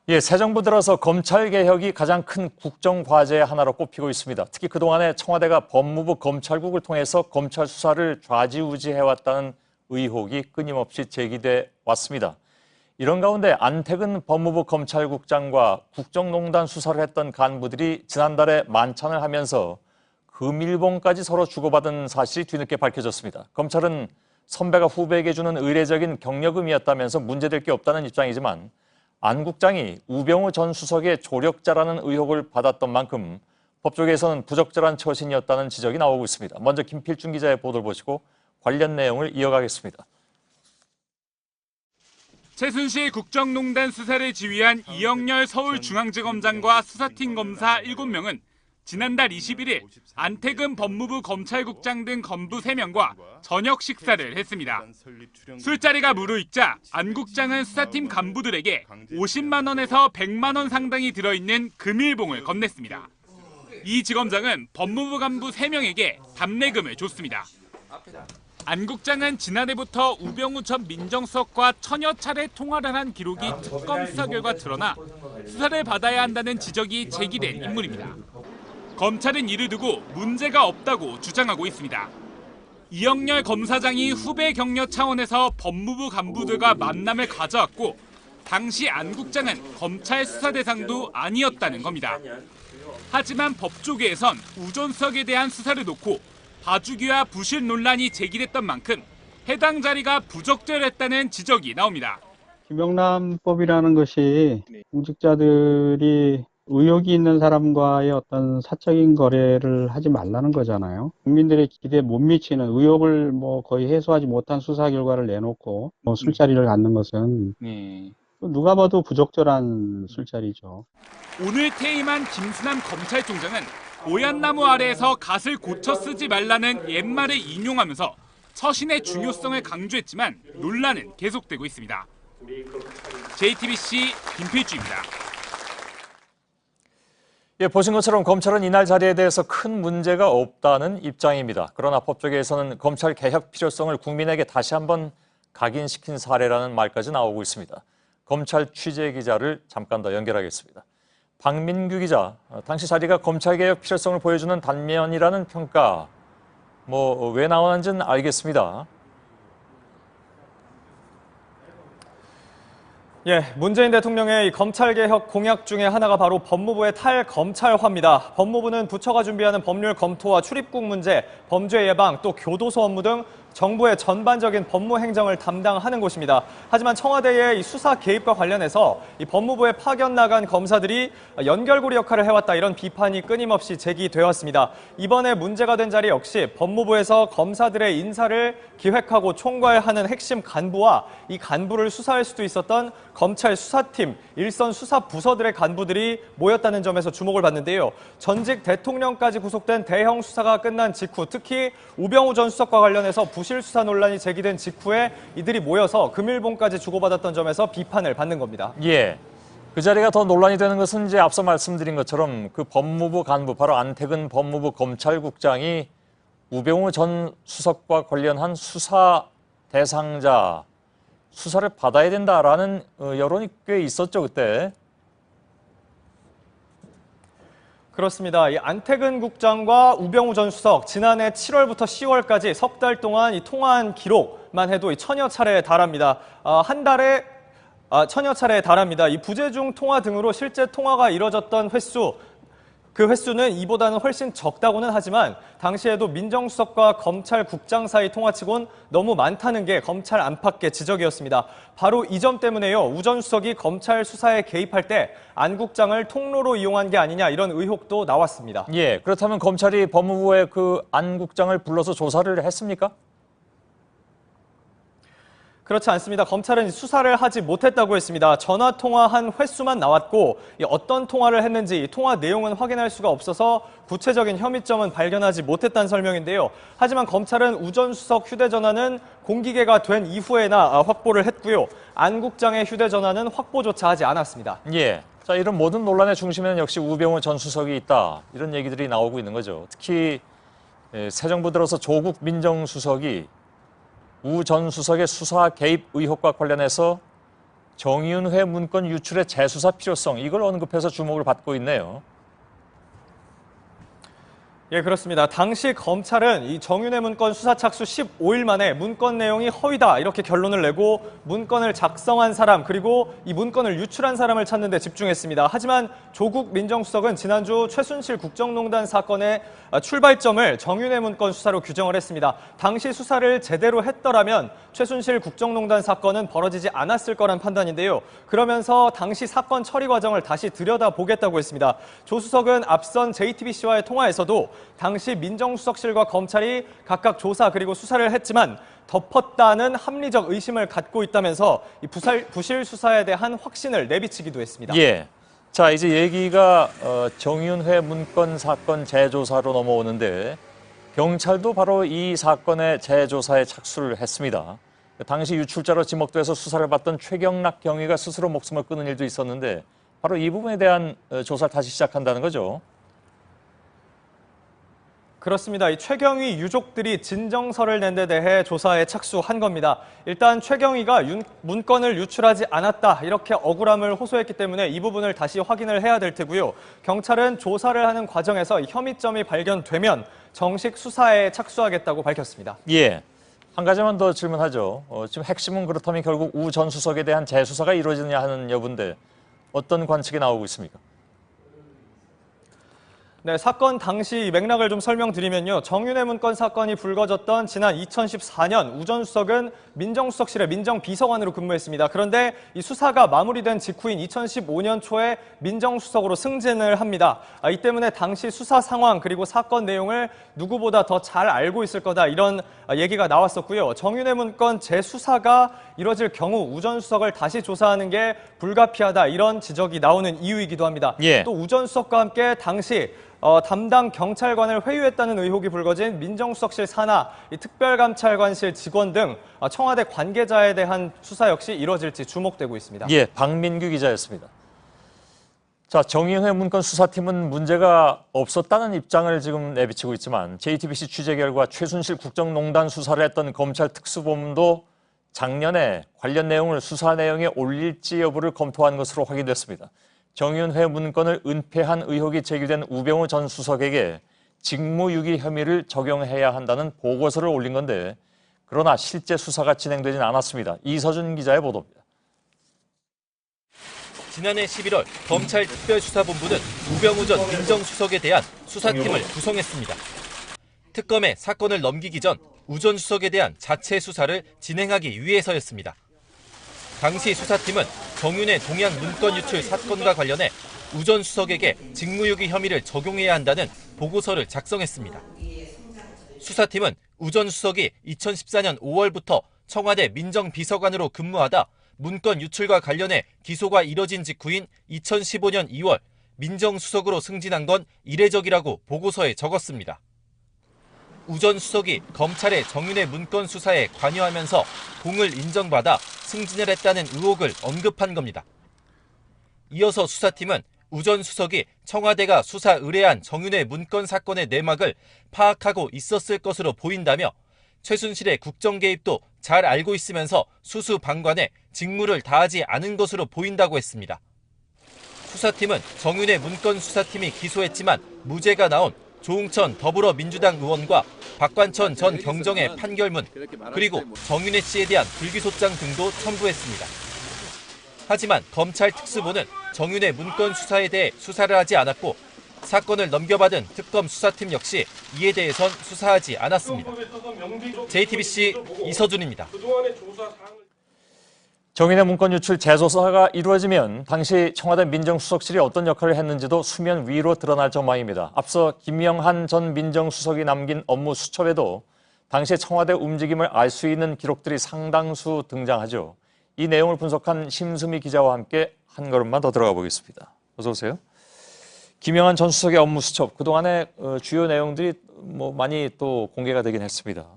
예, 새 정부 들어서 검찰 개혁이 가장 큰 국정 과제의 하나로 꼽히고 있습니다. 특히 그동안에 청와대가 법무부 검찰국을 통해서 검찰 수사를 좌지우지해왔다는 의혹이 끊임없이 제기돼 왔습니다. 이런 가운데 안태근 법무부 검찰국장과 국정농단 수사를 했던 간부들이 지난달에 만찬을 하면서 금일봉까지 서로 주고받은 사실이 뒤늦게 밝혀졌습니다. 검찰은 선배가 후배에게 주는 의례적인 격려금이었다면서 문제될 게 없다는 입장이지만 안 국장이 우병우 전 수석의 조력자라는 의혹을 받았던 만큼 법조계에서는 부적절한 처신이었다는 지적이 나오고 있습니다. 먼저 김필중 기자의 보도를 보시고 관련 내용을 이어가겠습니다. 최순실 국정농단 수사를 지휘한 이영렬 서울중앙지검장과 수사팀 검사 7명은 지난달 21일 안태근 법무부 검찰국장 등 건부 3명과 저녁 식사를 했습니다. 술자리가 무르익자 안 국장은 수사팀 간부들에게 50만 원에서 100만 원 상당이 들어있는 금일봉을 건넸습니다. 이 지검장은 법무부 간부 3명에게 답례금을 줬습니다. 안 국장은 지난해부터 우병우 전 민정수석과 천여 차례 통화를 한 기록이 특검 수사 결과 드러나 수사를 받아야 한다는 지적이 제기된 인물입니다. 검찰은 이를 두고 문제가 없다고 주장하고 있습니다. 이영렬 검사장이 후배 격려 차원에서 법무부 간부들과 만남을 가져왔고 당시 안 국장은 검찰 수사 대상도 아니었다는 겁니다. 하지만 법조계에선 우 전 수석에 대한 수사를 놓고 봐주기와 부실 논란이 제기됐던 만큼 해당 자리가 부적절했다는 지적이 나옵니다. 김영란법이라는 것이 공직자들이 의혹이 있는 사람과의 어떤 사적인 거래를 하지 말라는 거잖아요. 국민들의 기대에 못 미치는 의혹을 거의 해소하지 못한 수사 결과를 내놓고 술자리를 갖는 것은 누가 봐도 부적절한 술자리죠. 오늘 퇴임한 김수남 검찰총장은 오얏나무 아래에서 갓을 고쳐 쓰지 말라는 옛말을 인용하면서 처신의 중요성을 강조했지만 논란은 계속되고 있습니다. JTBC 김필주입니다. 예, 보신 것처럼 검찰은 이날 자리에 대해서 큰 문제가 없다는 입장입니다. 그러나 법조계에서는 검찰 개혁 필요성을 국민에게 다시 한번 각인시킨 사례라는 말까지 나오고 있습니다. 검찰 취재 기자를 잠깐 더 연결하겠습니다. 박민규 기자, 당시 자리가 검찰 개혁 필요성을 보여주는 단면이라는 평가, 왜 나오는지는 알겠습니다. 예, 문재인 대통령의 검찰개혁 공약 중에 하나가 바로 법무부의 탈검찰화입니다. 법무부는 부처가 준비하는 법률 검토와 출입국 문제, 범죄 예방, 또 교도소 업무 등 정부의 전반적인 법무 행정을 담당하는 곳입니다. 하지만 청와대의 이 수사 개입과 관련해서 이 법무부에 파견 나간 검사들이 연결고리 역할을 해왔다, 이런 비판이 끊임없이 제기되었습니다. 이번에 문제가 된 자리 역시 법무부에서 검사들의 인사를 기획하고 총괄하는 핵심 간부와 이 간부를 수사할 수도 있었던 검찰 수사팀, 일선 수사 부서들의 간부들이 모였다는 점에서 주목을 받는데요. 전직 대통령까지 구속된 대형 수사가 끝난 직후, 특히 우병우 전 수석과 관련해서 부실 수사 논란이 제기된 직후에 이들이 모여서 금일봉까지 주고받았던 점에서 비판을 받는 겁니다. 예, 그 자리가 더 논란이 되는 것은 이제 앞서 말씀드린 것처럼 그 법무부 간부, 바로 안태근 법무부 검찰국장이 우병우 전 수석과 관련한 수사 대상자, 수사를 받아야 된다라는 여론이 꽤 있었죠, 그때. 그렇습니다. 이 안태근 국장과 우병우 전 수석, 지난해 7월부터 10월까지 석 달 동안 이 통화한 기록만 해도 이 천여 차례에 달합니다. 한 달에 천여 차례에 달합니다. 이 부재중 통화 등으로 실제 통화가 이뤄졌던 횟수, 그 횟수는 이보다는 훨씬 적다고는 하지만 당시에도 민정수석과 검찰국장 사이 통화치곤 너무 많다는 게 검찰 안팎의 지적이었습니다. 바로 이 점 때문에요. 우 전 수석이 검찰 수사에 개입할 때 안 국장을 통로로 이용한 게 아니냐, 이런 의혹도 나왔습니다. 예, 그렇다면 검찰이 법무부에 그 안 국장을 불러서 조사를 했습니까? 그렇지 않습니다. 검찰은 수사를 하지 못했다고 했습니다. 전화 통화한 횟수만 나왔고 어떤 통화를 했는지 통화 내용은 확인할 수가 없어서 구체적인 혐의점은 발견하지 못했다는 설명인데요. 하지만 검찰은 우 전 수석 휴대전화는 공기계가 된 이후에나 확보를 했고요. 안 국장의 휴대전화는 확보조차 하지 않았습니다. 예, 자, 이런 모든 논란의 중심에는 역시 우병우 전 수석이 있다, 이런 얘기들이 나오고 있는 거죠. 특히 새 정부 들어서 조국 민정수석이 우 전 수석의 수사 개입 의혹과 관련해서 정의윤회 문건 유출의 재수사 필요성, 이걸 언급해서 주목을 받고 있네요. 예, 그렇습니다. 당시 검찰은 이 정윤회 문건 수사 착수 15일 만에 문건 내용이 허위다 이렇게 결론을 내고 문건을 작성한 사람 그리고 이 문건을 유출한 사람을 찾는 데 집중했습니다. 하지만 조국 민정수석은 지난주 최순실 국정농단 사건의 출발점을 정윤회 문건 수사로 규정을 했습니다. 당시 수사를 제대로 했더라면 최순실 국정농단 사건은 벌어지지 않았을 거란 판단인데요. 그러면서 당시 사건 처리 과정을 다시 들여다보겠다고 했습니다. 조 수석은 앞선 JTBC와의 통화에서도 당시 민정수석실과 검찰이 각각 조사 그리고 수사를 했지만 덮었다는 합리적 의심을 갖고 있다면서 이 부실 수사에 대한 확신을 내비치기도 했습니다. 예. 자, 이제 얘기가 정윤회 문건 사건 재조사로 넘어오는데 경찰도 바로 이 사건의 재조사에 착수를 했습니다. 당시 유출자로 지목돼서 수사를 받던 최경락 경위가 스스로 목숨을 끊은 일도 있었는데 바로 이 부분에 대한 조사를 다시 시작한다는 거죠. 그렇습니다. 이 최경위 유족들이 진정서를 낸 데 대해 조사에 착수한 겁니다. 일단 최경위가 문건을 유출하지 않았다 이렇게 억울함을 호소했기 때문에 이 부분을 다시 확인을 해야 될 테고요. 경찰은 조사를 하는 과정에서 혐의점이 발견되면 정식 수사에 착수하겠다고 밝혔습니다. 예. 한 가지만 더 질문하죠. 지금 핵심은 그렇다면 결국 우 전 수석에 대한 재수사가 이루어지느냐 하는 여부인데 어떤 관측이 나오고 있습니까? 네, 사건 당시 맥락을 좀 설명드리면요. 정윤회 문건 사건이 불거졌던 지난 2014년 우 전 수석은 민정수석실의 민정비서관으로 근무했습니다. 그런데 이 수사가 마무리된 직후인 2015년 초에 민정수석으로 승진을 합니다. 이 때문에 당시 수사 상황 그리고 사건 내용을 누구보다 더 잘 알고 있을 거다 이런 얘기가 나왔었고요. 정윤회 문건 재수사가 이뤄질 경우 우 전 수석을 다시 조사하는 게 불가피하다 이런 지적이 나오는 이유이기도 합니다. 예. 또 우 전 수석과 함께 당시 담당 경찰관을 회유했다는 의혹이 불거진 민정수석실 산하, 특별감찰관실 직원 등 청와대 관계자에 대한 수사 역시 이뤄질지 주목되고 있습니다. 예, 박민규 기자였습니다. 자, 정윤회 문건 수사팀은 문제가 없었다는 입장을 지금 내비치고 있지만 JTBC 취재 결과 최순실 국정농단 수사를 했던 검찰 특수본부도 작년에 관련 내용을 수사 내용에 올릴지 여부를 검토한 것으로 확인됐습니다. 정윤회 문건을 은폐한 의혹이 제기된 우병우 전 수석에게 직무유기 혐의를 적용해야 한다는 보고서를 올린 건데 그러나 실제 수사가 진행되진 않았습니다. 이서준 기자의 보도입니다. 지난해 11월 검찰 특별수사본부는 우병우 전 민정수석에 대한 수사팀을 구성했습니다. 특검에 사건을 넘기기 전 우 전 수석에 대한 자체 수사를 진행하기 위해서였습니다. 당시 수사팀은 정윤회 동양 문건 유출 사건과 관련해 우 전 수석에게 직무유기 혐의를 적용해야 한다는 보고서를 작성했습니다. 수사팀은 우 전 수석이 2014년 5월부터 청와대 민정비서관으로 근무하다 문건 유출과 관련해 기소가 이뤄진 직후인 2015년 2월 민정수석으로 승진한 건 이례적이라고 보고서에 적었습니다. 우 전 수석이 검찰의 정윤회 문건 수사에 관여하면서 공을 인정받아 승진을 했다는 의혹을 언급한 겁니다. 이어서 수사팀은 우 전 수석이 청와대가 수사 의뢰한 정윤회 문건 사건의 내막을 파악하고 있었을 것으로 보인다며 최순실의 국정 개입도 잘 알고 있으면서 수수방관에 직무를 다하지 않은 것으로 보인다고 했습니다. 수사팀은 정윤회 문건 수사팀이 기소했지만 무죄가 나온 조응천 더불어민주당 의원과 박관천 전 경정의 판결문 그리고 정윤회 씨에 대한 불기소장 등도 첨부했습니다. 하지만 검찰 특수부는 정윤회 문건 수사에 대해 수사를 하지 않았고 사건을 넘겨받은 특검 수사팀 역시 이에 대해선 수사하지 않았습니다. JTBC 이서준입니다. 정윤회 문건 유출 재조사가 이루어지면 당시 청와대 민정수석실이 어떤 역할을 했는지도 수면 위로 드러날 전망입니다. 앞서 김영한 전 민정수석이 남긴 업무 수첩에도 당시 청와대 움직임을 알 수 있는 기록들이 상당수 등장하죠. 이 내용을 분석한 심수미 기자와 함께 한 걸음만 더 들어가 보겠습니다. 어서 오세요. 김영한 전 수석의 업무 수첩, 그동안의 주요 내용들이 많이 또 공개가 되긴 했습니다.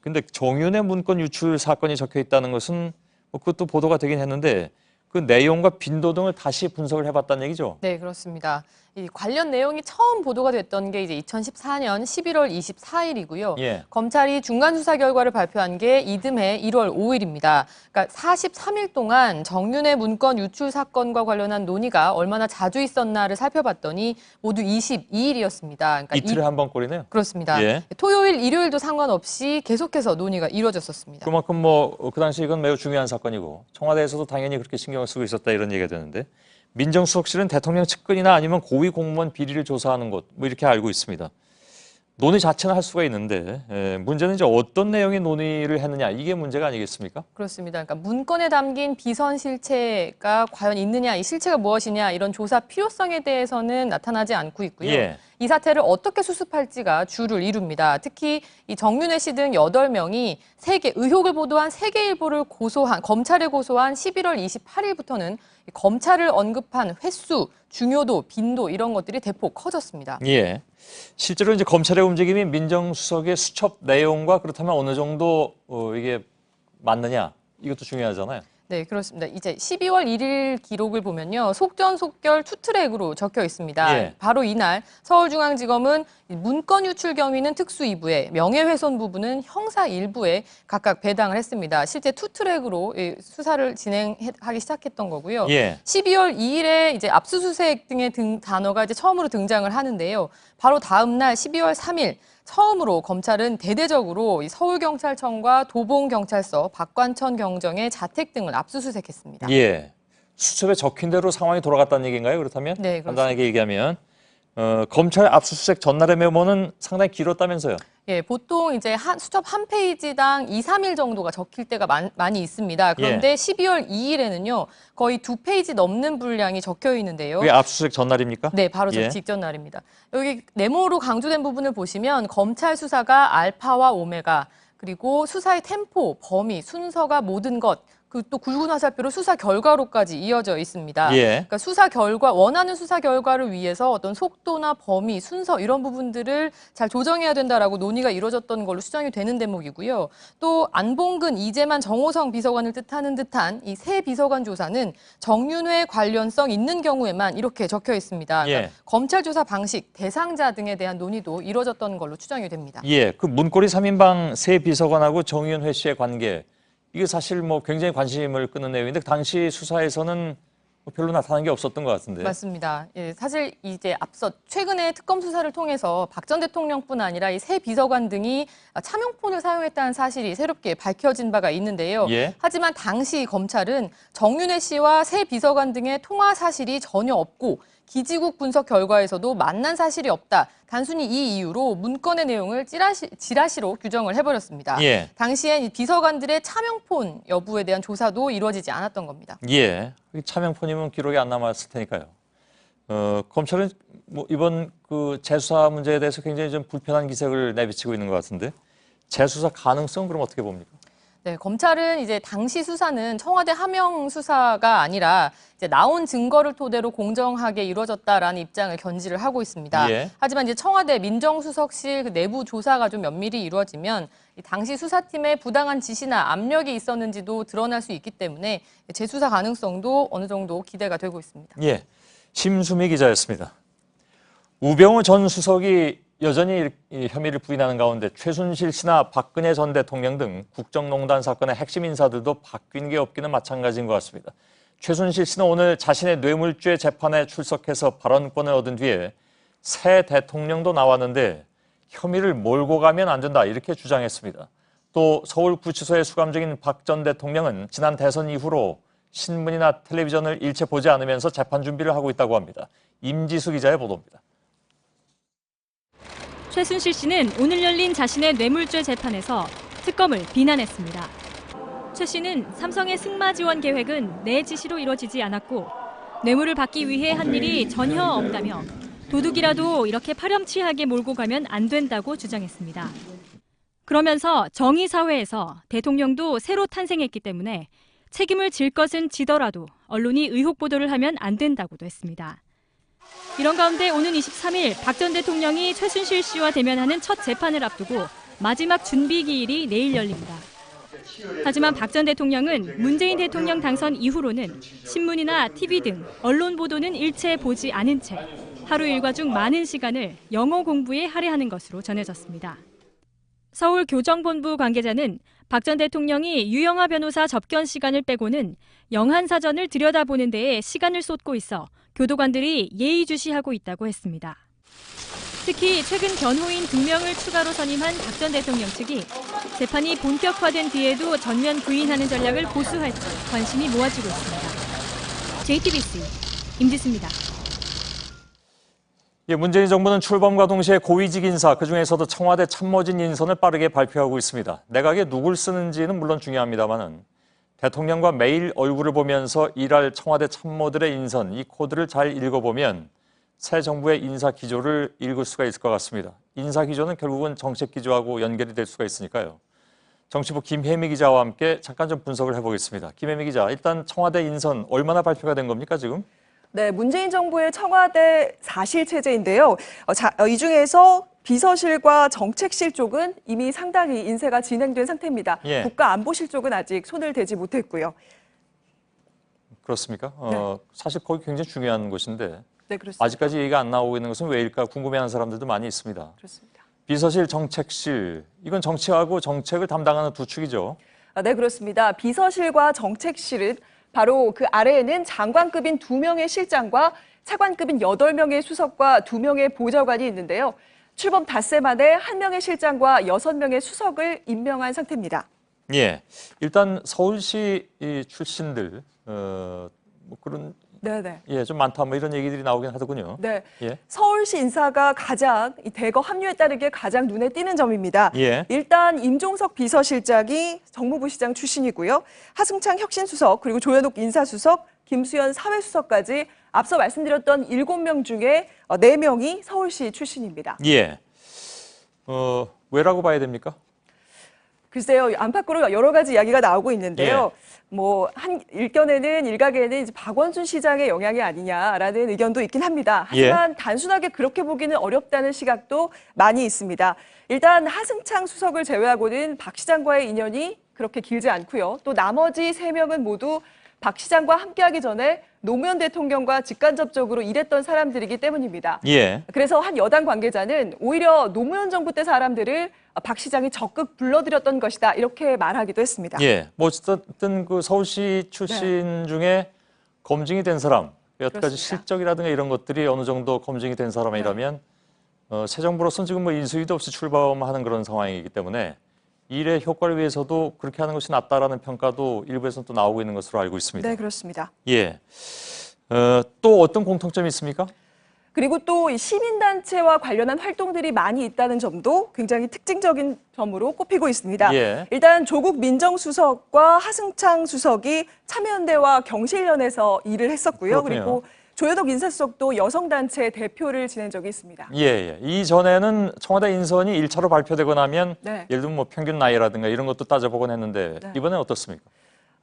근데 정윤회 문건 유출 사건이 적혀 있다는 것은 그것도 보도가 되긴 했는데 그 내용과 빈도 등을 다시 분석을 해봤다는 얘기죠? 네, 그렇습니다. 이 관련 내용이 처음 보도가 됐던 게 이제 2014년 11월 24일이고요. 예. 검찰이 중간 수사 결과를 발표한 게 이듬해 1월 5일입니다. 그러니까 43일 동안 정윤회 문건 유출 사건과 관련한 논의가 얼마나 자주 있었나를 살펴봤더니 모두 22일이었습니다. 그러니까 이틀에 한 번 꼴이네요. 그렇습니다. 예. 토요일, 일요일도 상관없이 계속해서 논의가 이루어졌었습니다. 그만큼 그 당시 이건 매우 중요한 사건이고 청와대에서도 당연히 그렇게 신경을 쓰고 있었다 이런 얘기가 되는데 민정수석실은 대통령 측근이나 아니면 고위 공무원 비리를 조사하는 곳 이렇게 알고 있습니다. 논의 자체는 할 수가 있는데 문제는 이제 어떤 내용의 논의를 했느냐 이게 문제가 아니겠습니까? 그렇습니다. 그러니까 문건에 담긴 비선 실체가 과연 있느냐, 이 실체가 무엇이냐 이런 조사 필요성에 대해서는 나타나지 않고 있고요. 예. 이 사태를 어떻게 수습할지가 주를 이룹니다. 특히 이 정윤회 씨 등 8명이 의혹을 보도한 세계일보를 검찰에 고소한 11월 28일부터는 검찰을 언급한 횟수, 중요도, 빈도 이런 것들이 대폭 커졌습니다. 예. 실제로 이제 검찰의 움직임이 민정수석의 수첩 내용과 그렇다면 어느 정도 이게 맞느냐 이것도 중요하잖아요. 네, 그렇습니다. 이제 12월 1일 기록을 보면요. 속전속결 투트랙으로 적혀 있습니다. 예. 바로 이날 서울중앙지검은 문건 유출 경위는 특수 2부에, 명예훼손 부분은 형사 1부에 각각 배당을 했습니다. 실제 투트랙으로 수사를 진행하기 시작했던 거고요. 예. 12월 2일에 이제 압수수색 등의 단어가 이제 처음으로 등장을 하는데요. 바로 다음 날 12월 3일 처음으로 검찰은 대대적으로 이 서울경찰청과 도봉경찰서, 박관천 경정의 자택 등을 압수수색했습니다. 예. 수첩에 적힌 대로 상황이 돌아갔다는 얘기인가요? 그렇다면? 네, 간단하게 얘기하면 검찰 압수수색 전날의 메모는 상당히 길었다면서요? 예, 보통 이제 수첩 한 페이지당 2, 3일 정도가 적힐 때가 많이 있습니다. 그런데 12월 2일에는요, 거의 2페이지 넘는 분량이 적혀 있는데요. 그게 압수수색 전날입니까? 네, 바로 예. 직전 날입니다. 여기 네모로 강조된 부분을 보시면 검찰 수사가 알파와 오메가, 그리고 수사의 템포, 범위, 순서가 모든 것, 또 굵은 화살표로 수사 결과로까지 이어져 있습니다. 예. 그러니까 원하는 수사 결과를 위해서 어떤 속도나 범위, 순서 이런 부분들을 잘 조정해야 된다라고 논의가 이루어졌던 걸로 추정이 되는 대목이고요. 또 안봉근, 이재만, 정호성 비서관을 뜻하는 듯한 이 세 비서관 조사는 정윤회 관련성 있는 경우에만 이렇게 적혀 있습니다. 그러니까 예. 검찰 조사 방식, 대상자 등에 대한 논의도 이루어졌던 걸로 추정이 됩니다. 예, 그 문고리 3인방 세 비서관하고 정윤회 씨의 관계 이게 사실 굉장히 관심을 끄는 내용인데 당시 수사에서는 별로 나타난 게 없었던 것 같은데. 맞습니다. 예, 사실 이제 앞서 최근에 특검 수사를 통해서 박 전 대통령뿐 아니라 이 새 비서관 등이 차명폰을 사용했다는 사실이 새롭게 밝혀진 바가 있는데요. 예. 하지만 당시 검찰은 정윤회 씨와 새 비서관 등의 통화 사실이 전혀 없고 기지국 분석 결과에서도 만난 사실이 없다. 단순히 이 이유로 문건의 내용을 지라시로 규정을 해버렸습니다. 예. 당시엔 이 비서관들의 차명폰 여부에 대한 조사도 이루어지지 않았던 겁니다. 예, 차명폰이면 기록이 안 남았을 테니까요. 검찰은 이번 그 재수사 문제에 대해서 굉장히 좀 불편한 기색을 내비치고 있는 것 같은데 재수사 가능성은 그럼 어떻게 봅니까? 네, 검찰은 이제 당시 수사는 청와대 하명 수사가 아니라 이제 나온 증거를 토대로 공정하게 이루어졌다라는 입장을 견지를 하고 있습니다. 예. 하지만 이제 청와대 민정수석실 그 내부 조사가 좀 면밀히 이루어지면 이 당시 수사팀의 부당한 지시나 압력이 있었는지도 드러날 수 있기 때문에 재수사 가능성도 어느 정도 기대가 되고 있습니다. 예, 심수미 기자였습니다. 우병우 전 수석이 여전히 혐의를 부인하는 가운데 최순실 씨나 박근혜 전 대통령 등 국정농단 사건의 핵심 인사들도 바뀐 게 없기는 마찬가지인 것 같습니다. 최순실 씨는 오늘 자신의 뇌물죄 재판에 출석해서 발언권을 얻은 뒤에 새 대통령도 나왔는데 혐의를 몰고 가면 안 된다 이렇게 주장했습니다. 또 서울구치소에 수감 중인 박 전 대통령은 지난 대선 이후로 신문이나 텔레비전을 일체 보지 않으면서 재판 준비를 하고 있다고 합니다. 임지수 기자의 보도입니다. 최순실 씨는 오늘 열린 자신의 뇌물죄 재판에서 특검을 비난했습니다. 최 씨는 삼성의 승마 지원 계획은 내 지시로 이루어지지 않았고 뇌물을 받기 위해 한 일이 전혀 없다며 도둑이라도 이렇게 파렴치하게 몰고 가면 안 된다고 주장했습니다. 그러면서 정의사회에서 대통령도 새로 탄생했기 때문에 책임을 질 것은 지더라도 언론이 의혹 보도를 하면 안 된다고도 했습니다. 이런 가운데 오는 23일 박 전 대통령이 최순실 씨와 대면하는 첫 재판을 앞두고 마지막 준비 기일이 내일 열립니다. 하지만 박 전 대통령은 문재인 대통령 당선 이후로는 신문이나 TV 등 언론 보도는 일체 보지 않은 채 하루 일과 중 많은 시간을 영어 공부에 할애하는 것으로 전해졌습니다. 서울교정본부 관계자는 박 전 대통령이 유영하 변호사 접견 시간을 빼고는 영한사전을 들여다보는 데에 시간을 쏟고 있어 교도관들이 예의주시하고 있다고 했습니다. 특히 최근 변호인 2명을 추가로 선임한 박 전 대통령 측이 재판이 본격화된 뒤에도 전면 부인하는 전략을 고수할지 관심이 모아지고 있습니다. JTBC 임지수입니다. 문재인 정부는 출범과 동시에 고위직 인사, 그중에서도 청와대 참모진 인선을 빠르게 발표하고 있습니다. 내각에 누굴 쓰는지는 물론 중요합니다만 대통령과 매일 얼굴을 보면서 일할 청와대 참모들의 인선, 이 코드를 잘 읽어보면 새 정부의 인사 기조를 읽을 수가 있을 것 같습니다. 인사 기조는 결국은 정책 기조하고 연결이 될 수가 있으니까요. 정치부 김혜미 기자와 함께 잠깐 좀 분석을 해보겠습니다. 김혜미 기자, 일단 청와대 인선 얼마나 발표가 된 겁니까 지금? 네, 문재인 정부의 청와대 4실 체제인데요. 이 중에서 비서실과 정책실 쪽은 이미 상당히 인쇄가 진행된 상태입니다. 예. 국가안보실 쪽은 아직 손을 대지 못했고요. 그렇습니까? 네. 사실 거기 굉장히 중요한 곳인데 네, 그렇습니다. 아직까지 얘기가 안 나오고 있는 것은 왜일까 궁금해하는 사람들도 많이 있습니다. 그렇습니다. 비서실, 정책실, 이건 정치하고 정책을 담당하는 두 축이죠. 네, 그렇습니다. 비서실과 정책실은 바로 그 아래에는 장관급인 2명의 실장과 차관급인 8명의 수석과 2명의 보좌관이 있는데요. 출범 닷새 만에 1명의 실장과 6명의 수석을 임명한 상태입니다. 예, 일단 서울시 출신들 뭐 그런 네네. 예, 좀 많다 뭐 이런 얘기들이 나오긴 하더군요. 네. 예. 서울시 인사가 가장 이 대거 합류에 따르게 가장 눈에 띄는 점입니다. 예. 일단 임종석 비서실장이 정무부 시장 출신이고요. 하승창 혁신수석 그리고 조현옥 인사수석, 김수현 사회수석까지 앞서 말씀드렸던 7명 중에 4명이 서울시 출신입니다. 예. 왜라고 봐야 됩니까? 글쎄요, 안팎으로 여러 가지 이야기가 나오고 있는데요. 뭐 한 일각에는 이제 박원순 시장의 영향이 아니냐라는 의견도 있긴 합니다. 하지만 단순하게 그렇게 보기는 어렵다는 시각도 많이 있습니다. 일단 하승창 수석을 제외하고는 박 시장과의 인연이 그렇게 길지 않고요. 또 나머지 3명은 모두 박 시장과 함께하기 전에 노무현 대통령과 직간접적으로 일했던 사람들이기 때문입니다. 예. 그래서 한 여당 관계자는 오히려 노무현 정부 때 사람들을 박 시장이 적극 불러들였던 것이다 이렇게 말하기도 했습니다. 예. 뭐 어쨌든 그 서울시 출신 중에 검증이 된 사람, 여태까지 실적이라든가 이런 것들이 어느 정도 검증이 된 사람이라면 새 정부로서는 지금 뭐 인수위도 없이 출범하는 그런 상황이기 때문에 일의 효과를 위해서도 그렇게 하는 것이 낫다라는 평가도 일부에서는 또 나오고 있는 것으로 알고 있습니다. 네, 그렇습니다. 예. 또 어떤 공통점이 있습니까? 그리고 또 시민단체와 관련한 활동들이 많이 있다는 점도 굉장히 특징적인 점으로 꼽히고 있습니다. 예. 일단 조국 민정수석과 하승창 수석이 참여연대와 경실련에서 일을 했었고요. 그렇군요. 그리고 조현옥 인사수석도 여성단체 대표를 지낸 적이 있습니다. 예. 이전에는 청와대 인선이 1차로 발표되고 나면 네. 예를 들면 뭐 평균 나이라든가 이런 것도 따져보곤 했는데 이번엔 어떻습니까?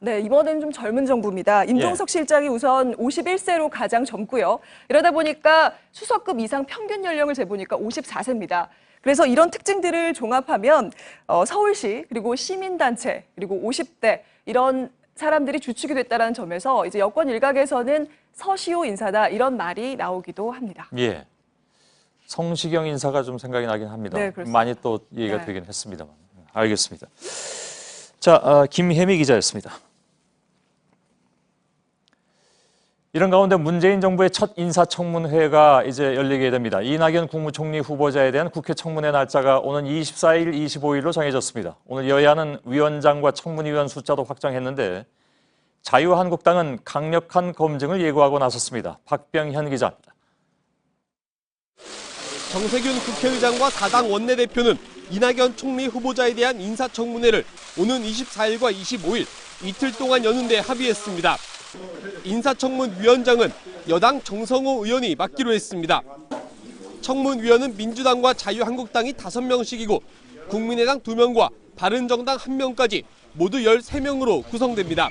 네, 이번엔 좀 젊은 정부입니다. 임종석 실장이 우선 51세로 가장 젊고요. 이러다 보니까 수석급 이상 평균 연령을 재보니까 54세입니다. 그래서 이런 특징들을 종합하면 서울시 그리고 시민단체 그리고 50대 이런 사람들이 주축이 됐다는 점에서 이제 여권 일각에서는 서시호 인사다 이런 말이 나오기도 합니다. 예. 성시경 인사가 좀 생각이 나긴 합니다. 네, 그렇습니다. 많이 또 얘기가 되긴 했습니다만. 알겠습니다. 자, 김혜미 기자였습니다. 이런 가운데 문재인 정부의 첫 인사청문회가 이제 열리게 됩니다. 이낙연 국무총리 후보자에 대한 국회 청문회 날짜가 오는 24일, 25일로 정해졌습니다. 오늘 여야는 위원장과 청문위원 숫자도 확정했는데 자유한국당은 강력한 검증을 예고하고 나섰습니다. 박병현 기자입니다. 정세균 국회의장과 4당 원내대표는 이낙연 총리 후보자에 대한 인사청문회를 오는 24일과 25일 이틀 동안 여는 데 합의했습니다. 인사청문위원장은 여당 정성호 의원이 맡기로 했습니다. 청문위원은 민주당과 자유한국당이 5명씩이고 국민의당 2명과 바른정당 1명까지 모두 13명으로 구성됩니다.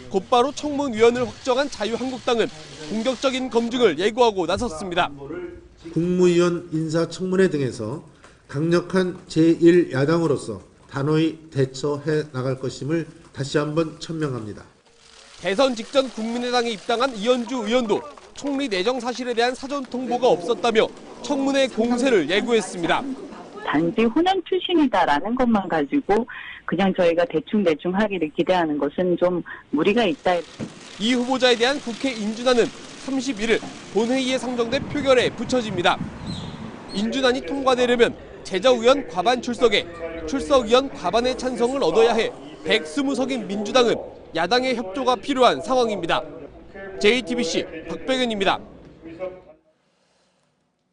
곧바로 청문위원을 확정한 자유한국당은 본격적인 검증을 예고하고 나섰습니다. 국무위원 인사청문회 등에서 강력한 제1야당으로서 단호히 대처해 나갈 것임을 다시 한번 천명합니다. 대선 직전 국민의당에 입당한 이현주 의원도 총리 내정 사실에 대한 사전 통보가 없었다며 청문회 공세를 예고했습니다. 단지 호남 출신이다라는 것만 가지고 그냥 저희가 대충 하기를 기대하는 것은 좀 무리가 있다. 이 후보자에 대한 국회 인준안은 31일 본회의에 상정돼 표결에 붙여집니다. 인준안이 통과되려면 제자의원 과반 출석에 출석의원 과반의 찬성을 얻어야 해 120석인 민주당은 야당의 협조가 필요한 상황입니다. JTBC 박백은입니다.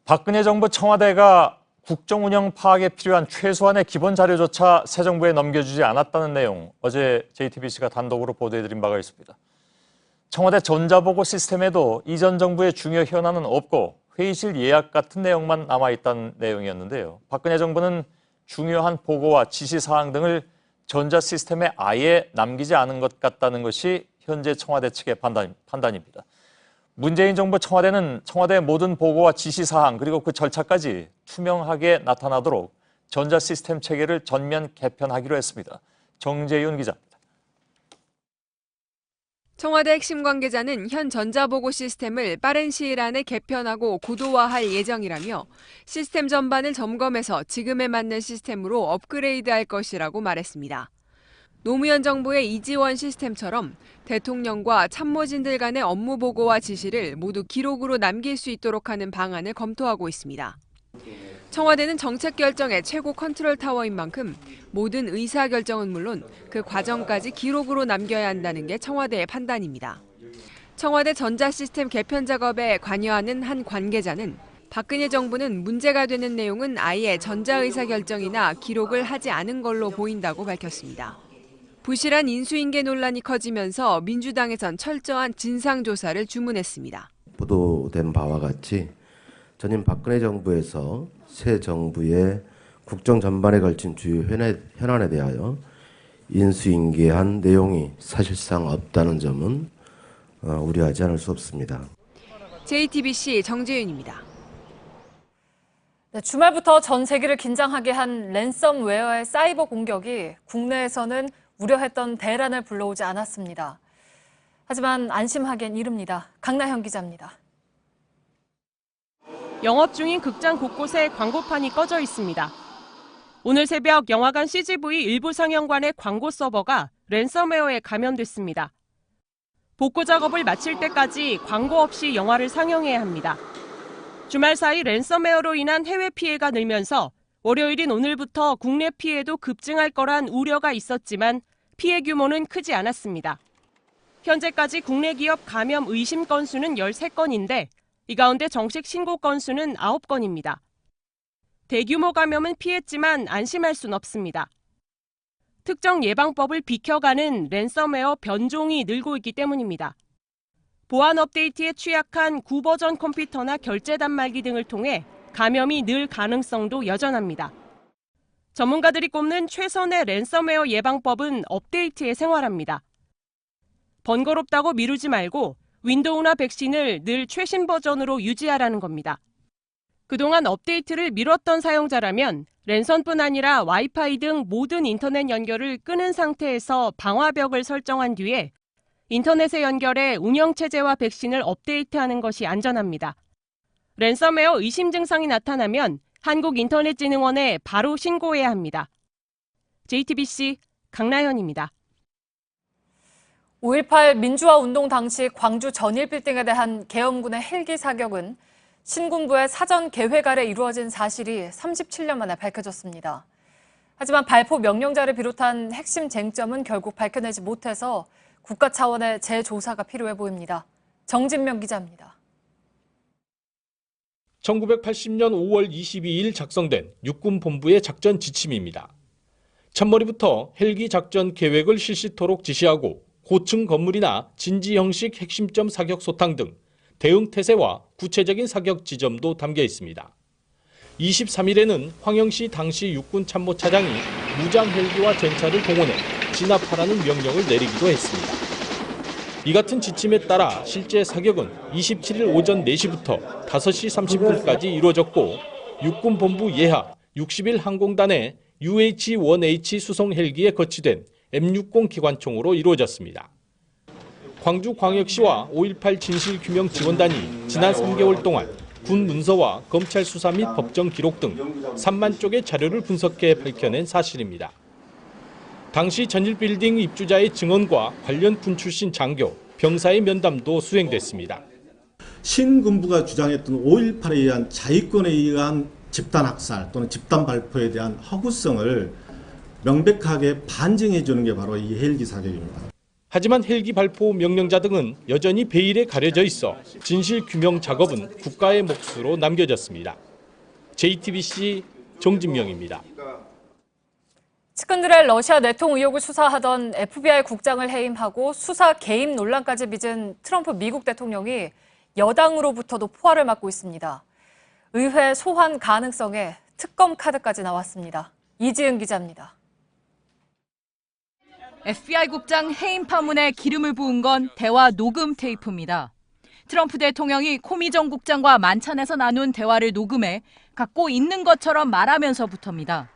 박근혜 정부 청와대가 국정 운영 파악에 필요한 최소한의 기본 자료조차 새 정부에 넘겨주지 않았다는 내용, 어제 JTBC가 단독으로 보도해드린 바가 있습니다. 청와대 전자보고 시스템에도 이전 정부의 중요 현안은 없고 회의실 예약 같은 내용만 남아있다는 내용이었는데요. 박근혜 정부는 중요한 보고와 지시사항 등을 전자 시스템에 아예 남기지 않은 것 같다는 것이 현재 청와대 측의 판단입니다. 문재인 정부 청와대는 청와대의 모든 보고와 지시사항 그리고 그 절차까지 투명하게 나타나도록 전자 시스템 체계를 전면 개편하기로 했습니다. 정재윤 기자입니다. 청와대 핵심 관계자는 현 전자보고 시스템을 빠른 시일 안에 개편하고 고도화할 예정이라며 시스템 전반을 점검해서 지금에 맞는 시스템으로 업그레이드할 것이라고 말했습니다. 노무현 정부의 이지원 시스템처럼 대통령과 참모진들 간의 업무 보고와 지시를 모두 기록으로 남길 수 있도록 하는 방안을 검토하고 있습니다. 청와대는 정책 결정의 최고 컨트롤 타워인 만큼 모든 의사 결정은 물론 그 과정까지 기록으로 남겨야 한다는 게 청와대의 판단입니다. 청와대 전자 시스템 개편 작업에 관여하는 한 관계자는 박근혜 정부는 문제가 되는 내용은 아예 전자 의사 결정이나 기록을 하지 않은 걸로 보인다고 밝혔습니다. 부실한 인수인계 논란이 커지면서 민주당에선 철저한 진상조사를 주문했습니다. 보도된 바와 같이 전임 박근혜 정부에서 새 정부의 국정 전반에 걸친 주요 현안에 대하여 인수인계한 내용이 사실상 없다는 점은 우려하지 않을 수 없습니다. JTBC 정재윤입니다. 네, 주말부터 전 세계를 긴장하게 한 랜섬웨어의 사이버 공격이 국내에서는 우려했던 대란을 불러오지 않았습니다. 하지만 안심하기엔 이릅니다. 강나현 기자입니다. 영업 중인 극장 곳곳에 광고판이 꺼져 있습니다. 오늘 새벽 영화관 CGV 일부 상영관의 광고 서버가 랜섬웨어에 감염됐습니다. 복구 작업을 마칠 때까지 광고 없이 영화를 상영해야 합니다. 주말 사이 랜섬웨어로 인한 해외 피해가 늘면서 월요일인 오늘부터 국내 피해도 급증할 거란 우려가 있었지만 피해 규모는 크지 않았습니다. 현재까지 국내 기업 감염 의심 건수는 13건인데 이 가운데 정식 신고 건수는 9건입니다. 대규모 감염은 피했지만 안심할 순 없습니다. 특정 예방법을 비켜가는 랜섬웨어 변종이 늘고 있기 때문입니다. 보안 업데이트에 취약한 구버전 컴퓨터나 결제 단말기 등을 통해 감염이 늘 가능성도 여전합니다. 전문가들이 꼽는 최선의 랜섬웨어 예방법은 업데이트에 생활합니다. 번거롭다고 미루지 말고 윈도우나 백신을 늘 최신 버전으로 유지하라는 겁니다. 그동안 업데이트를 미뤘던 사용자라면 랜선뿐 아니라 와이파이 등 모든 인터넷 연결을 끊은 상태에서 방화벽을 설정한 뒤에 인터넷에 연결해 운영체제와 백신을 업데이트하는 것이 안전합니다. 랜섬웨어 의심 증상이 나타나면 한국인터넷진흥원에 바로 신고해야 합니다. JTBC 강나현입니다. 5.18 민주화 운동 당시 광주 전일빌딩에 대한 계엄군의 헬기 사격은 신군부의 사전 계획 아래 이루어진 사실이 37년 만에 밝혀졌습니다. 하지만 발포 명령자를 비롯한 핵심 쟁점은 결국 밝혀내지 못해서 국가 차원의 재조사가 필요해 보입니다. 정진명 기자입니다. 1980년 5월 22일 작성된 육군본부의 작전 지침입니다. 첫머리부터 헬기 작전 계획을 실시토록 지시하고 고층 건물이나 진지 형식 핵심점 사격 소탕 등 대응 태세와 구체적인 사격 지점도 담겨 있습니다. 23일에는 황영시 당시 육군 참모차장이 무장 헬기와 전차를 동원해 진압하라는 명령을 내리기도 했습니다. 이 같은 지침에 따라 실제 사격은 27일 오전 4시부터 5시 30분까지 이루어졌고 육군본부 예하 61 항공단의 UH-1H 수송 헬기에 거치된 M60 기관총으로 이루어졌습니다. 광주광역시와 5.18 진실규명지원단이 지난 3개월 동안 군 문서와 검찰 수사 및 법정 기록 등 3만 쪽의 자료를 분석해 밝혀낸 사실입니다. 당시 전일빌딩 입주자의 증언과 관련 군 출신 장교, 병사의 면담도 수행됐습니다. 신군부가 주장했던 5.18에 의한 자위권에 의한 집단 학살 또는 집단 발포에 대한 허구성을 명백하게 반증해 주는 게 바로 이 헬기 사격입니다. 하지만 헬기 발포 명령자 등은 여전히 베일에 가려져 있어 진실 규명 작업은 국가의 몫으로 남겨졌습니다. JTBC 정진명입니다. 측근들의 러시아 내통 의혹을 수사하던 FBI 국장을 해임하고 수사 개입 논란까지 빚은 트럼프 미국 대통령이 여당으로부터도 포화를 맞고 있습니다. 의회 소환 가능성에 특검 카드까지 나왔습니다. 이지은 기자입니다. FBI 국장 해임 파문에 기름을 부은 건 대화 녹음 테이프입니다. 트럼프 대통령이 코미 전 국장과 만찬에서 나눈 대화를 녹음해 갖고 있는 것처럼 말하면서부터입니다.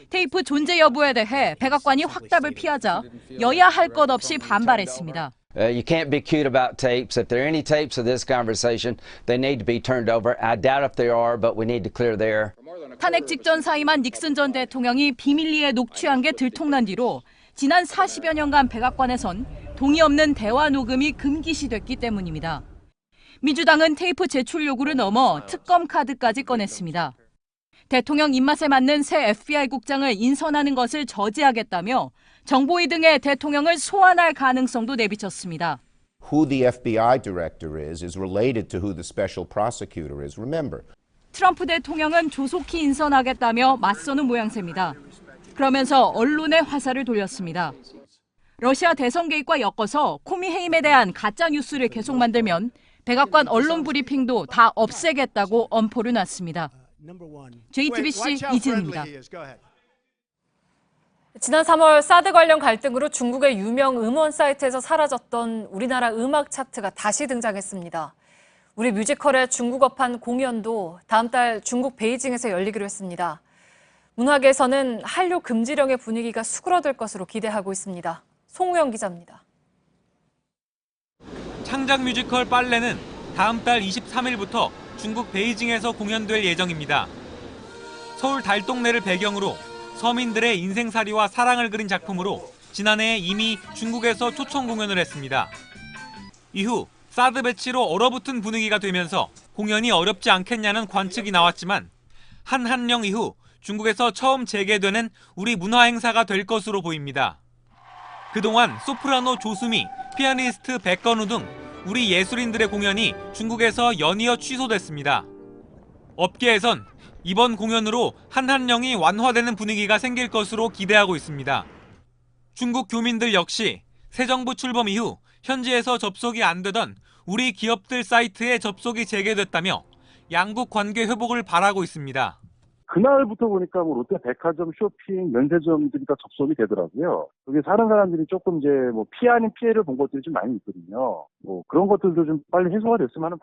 테이프 존재 여부에 대해 백악관이 확답을 피하자 여야 할 것 없이 반발했습니다. You can't be cute about tapes. If there are any tapes of this conversation, they need to be turned over. I doubt if there are, but we need to clear the air. 탄핵 직전 사임한 닉슨 전 대통령이 비밀리에 녹취한 게 들통난 뒤로 지난 40여 년간 백악관에선 동의 없는 대화 녹음이 금기시됐기 때문입니다. 민주당은 테이프 제출 요구를 넘어 특검 카드까지 꺼냈습니다. 대통령 입맛에 맞는 새 FBI 국장을 인선하는 것을 저지하겠다며 정보위 등의 대통령을 소환할 가능성도 내비쳤습니다. Who the FBI director is related to who the special prosecutor is. Remember. 트럼프 대통령은 조속히 인선하겠다며 맞서는 모양새입니다. 그러면서 언론의 화살을 돌렸습니다. 러시아 대선 개입과 엮어서 코미 해임에 대한 가짜 뉴스를 계속 만들면 백악관 언론 브리핑도 다 없애겠다고 엄포를 놨습니다. JTBC 이지은입니다. 지난 3월 사드 관련 갈등으로 중국의 유명 음원 사이트에서 사라졌던 우리나라 음악 차트가 다시 등장했습니다. 우리 뮤지컬의 중국어판 공연도 다음 달 중국 베이징에서 열리기로 했습니다. 문화계에서는 한류 금지령의 분위기가 수그러들 것으로 기대하고 있습니다. 송우영 기자입니다. 창작 뮤지컬 빨래는 다음 달 23일부터 중국 베이징에서 공연될 예정입니다. 서울 달동네를 배경으로 서민들의 인생살이와 사랑을 그린 작품으로 지난해 이미 중국에서 초청 공연을 했습니다. 이후 사드 배치로 얼어붙은 분위기가 되면서 공연이 어렵지 않겠냐는 관측이 나왔지만 한한령 이후 중국에서 처음 재개되는 우리 문화 행사가 될 것으로 보입니다. 그동안 소프라노 조수미, 피아니스트 백건우 등 우리 예술인들의 공연이 중국에서 연이어 취소됐습니다. 업계에선 이번 공연으로 한한령이 완화되는 분위기가 생길 것으로 기대하고 있습니다. 중국 교민들 역시 새 정부 출범 이후 현지에서 접속이 안 되던 우리 기업들 사이트에 접속이 재개됐다며 양국 관계 회복을 바라고 있습니다. 그날부터 보니까 뭐 롯데 백화점, 쇼핑, 면세점들이 다 접속이 되더라고요. 여기 사는 사람들이 조금 이제 뭐 피해 아닌 피해를 본 것들이 좀 많이 있거든요. 뭐 그런 것들도 좀 빨리 해소가 됐으면 하는.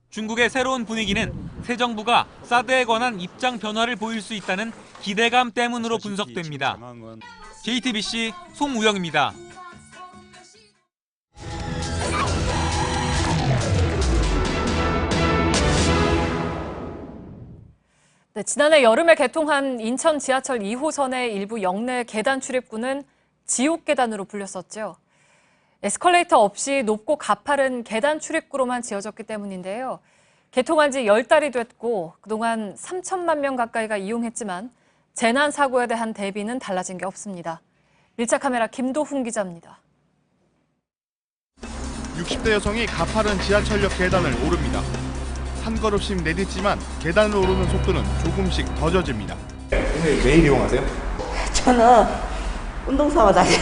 중국의 새로운 분위기는 새 정부가 사드에 관한 입장 변화를 보일 수 있다는 기대감 때문으로 분석됩니다. JTBC 송우영입니다. 네, 지난해 여름에 개통한 인천 지하철 2호선의 일부 역내 계단 출입구는 지옥 계단으로 불렸었죠. 에스컬레이터 없이 높고 가파른 계단 출입구로만 지어졌기 때문인데요. 개통한 지 10달이 됐고 그동안 3천만 명 가까이가 이용했지만 재난 사고에 대한 대비는 달라진 게 없습니다. 밀착 카메라 김도훈 기자입니다. 60대 여성이 가파른 지하철역 계단을 오릅니다. 한 걸음씩 내딛지만 계단을 오르는 속도는 조금씩 더뎌집니다. 매일 이용하세요? 저는 운동삼아 다녀요.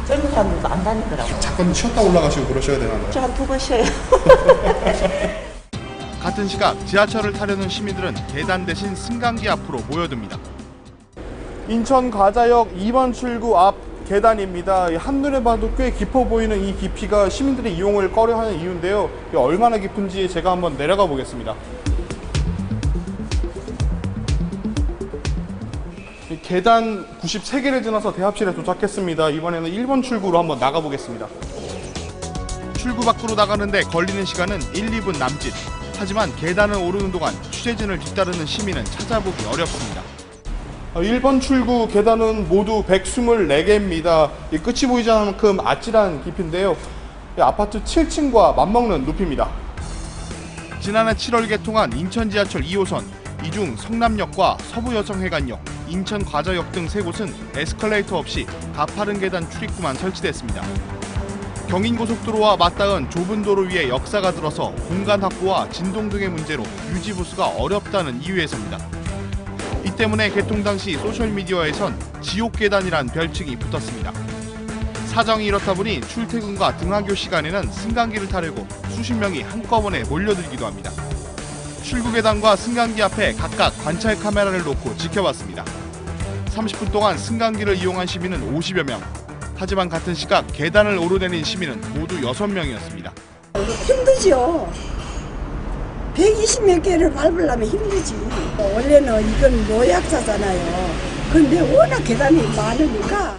젊은 사람들도 안 다니더라고요. 잠깐 쉬었다 올라가시고 그러셔야 되나 봐요. 저 한 2번 쉬어요. 같은 시각 지하철을 타려는 시민들은 계단 대신 승강기 앞으로 모여듭니다. 인천 가자역 2번 출구 앞 계단입니다. 한눈에 봐도 꽤 깊어 보이는 이 깊이가 시민들이 이용을 꺼려하는 이유인데요. 얼마나 깊은지 제가 한번 내려가 보겠습니다. 계단 93개를 지나서 대합실에 도착했습니다. 이번에는 1번 출구로 한번 나가 보겠습니다. 출구 밖으로 나가는데 걸리는 시간은 1, 2분 남짓. 하지만 계단을 오르는 동안 취재진을 뒤따르는 시민은 찾아보기 어렵습니다. 1번 출구 계단은 모두 124개입니다. 끝이 보이지 않을 만큼 아찔한 깊이인데요. 아파트 7층과 맞먹는 높이입니다. 지난해 7월 개통한 인천 지하철 2호선, 이 중 성남역과 서부여성회관역, 인천과자역 등 3곳은 에스컬레이터 없이 가파른 계단 출입구만 설치됐습니다. 경인고속도로와 맞닿은 좁은 도로 위에 역사가 들어서 공간 확보와 진동 등의 문제로 유지 보수가 어렵다는 이유에서입니다. 이 때문에 개통 당시 소셜미디어에선 지옥계단이란 별칭이 붙었습니다. 사정이 이렇다 보니 출퇴근과 등하교 시간에는 승강기를 타려고 수십 명이 한꺼번에 몰려들기도 합니다. 출구 계단과 승강기 앞에 각각 관찰 카메라를 놓고 지켜봤습니다. 30분 동안 승강기를 이용한 시민은 50여 명. 하지만 같은 시각 계단을 오르내린 시민은 모두 6명이었습니다. 힘들죠. 120몇 개를 밟으려면 힘들지. 원래는 이건 노약자잖아요. 그런데 워낙 계단이 많으니까.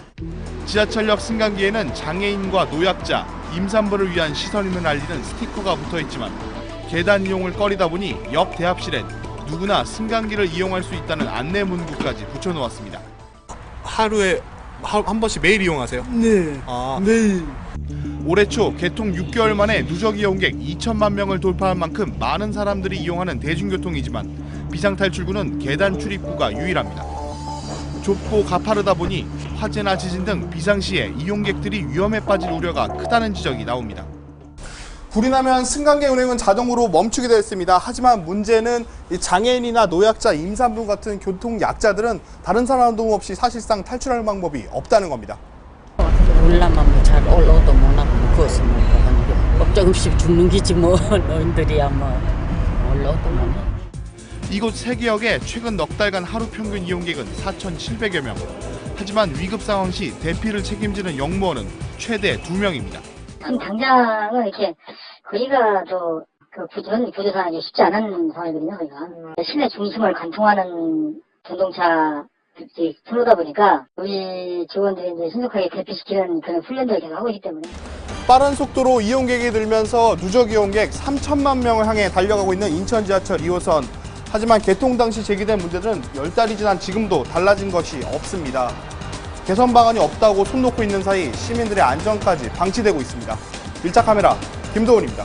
지하철역 승강기에는 장애인과 노약자, 임산부를 위한 시설임을 알리는 스티커가 붙어있지만 계단 이용을 꺼리다 보니 옆 대합실엔 누구나 승강기를 이용할 수 있다는 안내 문구까지 붙여놓았습니다. 하루에 한 번씩 매일 이용하세요? 네. 매일. 올해 초 개통 6개월 만에 누적 이용객 2천만 명을 돌파한 만큼 많은 사람들이 이용하는 대중교통이지만 비상탈출구는 계단 출입구가 유일합니다. 좁고 가파르다 보니 화재나 지진 등 비상시에 이용객들이 위험에 빠질 우려가 크다는 지적이 나옵니다. 불이 나면 승강기 운행은 자동으로 멈추게 됐습니다. 하지만 문제는 장애인이나 노약자, 임산부 같은 교통 약자들은 다른 사람 도움 없이 사실상 탈출할 방법이 없다는 겁니다. 올라만 뭐 잘 올라오도 못하고 그것은 뭐 걱정 없이 죽는 기지 뭐 너희들이야 뭐 올라오도 못하고. 이곳 3개역에 최근 넉 달간 하루 평균 이용객은 4,700여 명. 하지만 위급 상황 시 대피를 책임지는 역무원은 최대 2명입니다. 당장은 이렇게 거기가 또 구조 상황이 쉽지 않은 상황이거든요. 거기가 시내 중심을 관통하는 전동차 프로다 보니까 우리 직원들이 이제 신속하게 대피시키는 그런 훈련들을 계속 하고 있기 때문에. 빠른 속도로 이용객이 늘면서 누적 이용객 3천만 명을 향해 달려가고 있는 인천 지하철 2호선. 하지만 개통 당시 제기된 문제들은 10달이 지난 지금도 달라진 것이 없습니다. 개선 방안이 없다고 손 놓고 있는 사이 시민들의 안전까지 방치되고 있습니다. 1차 카메라 김도훈입니다.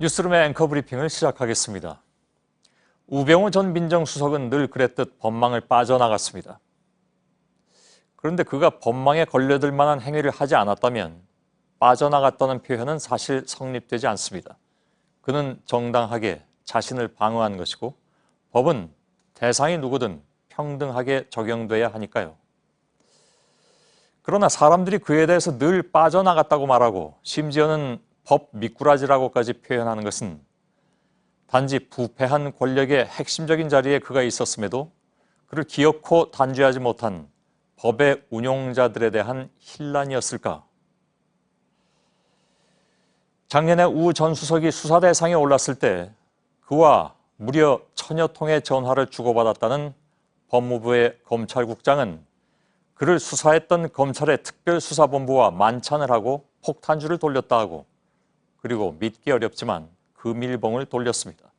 뉴스룸의 앵커 브리핑을 시작하겠습니다. 우병우 전 민정수석은 늘 그랬듯 법망을 빠져나갔습니다. 그런데 그가 법망에 걸려들 만한 행위를 하지 않았다면 빠져나갔다는 표현은 사실 성립되지 않습니다. 그는 정당하게 자신을 방어한 것이고 법은 대상이 누구든 평등하게 적용돼야 하니까요. 그러나 사람들이 그에 대해서 늘 빠져나갔다고 말하고 심지어는 법 미꾸라지라고까지 표현하는 것은 단지 부패한 권력의 핵심적인 자리에 그가 있었음에도 그를 기어코 단죄하지 못한 법의 운용자들에 대한 혼란이었을까? 작년에 우 전 수석이 수사 대상에 올랐을 때 그와 무려 1000여 통의 전화를 주고받았다는 법무부의 검찰국장은 그를 수사했던 검찰의 특별수사본부와 만찬을 하고 폭탄주를 돌렸다 하고, 그리고 믿기 어렵지만 금일봉을 돌렸습니다.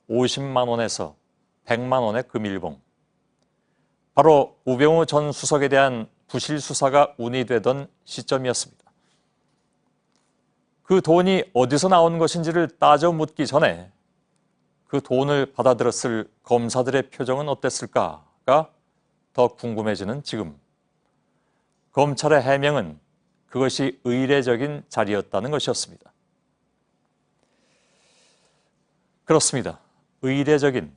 50만 원에서 100만 원의 금일봉. 바로 우병우 전 수석에 대한 부실 수사가 운이되던 시점이었습니다. 그 돈이 어디서 나온 것인지를 따져 묻기 전에 그 돈을 받아들였을 검사들의 표정은 어땠을까가 더 궁금해지는 지금, 검찰의 해명은 그것이 의례적인 자리였다는 것이었습니다. 그렇습니다. 의례적인,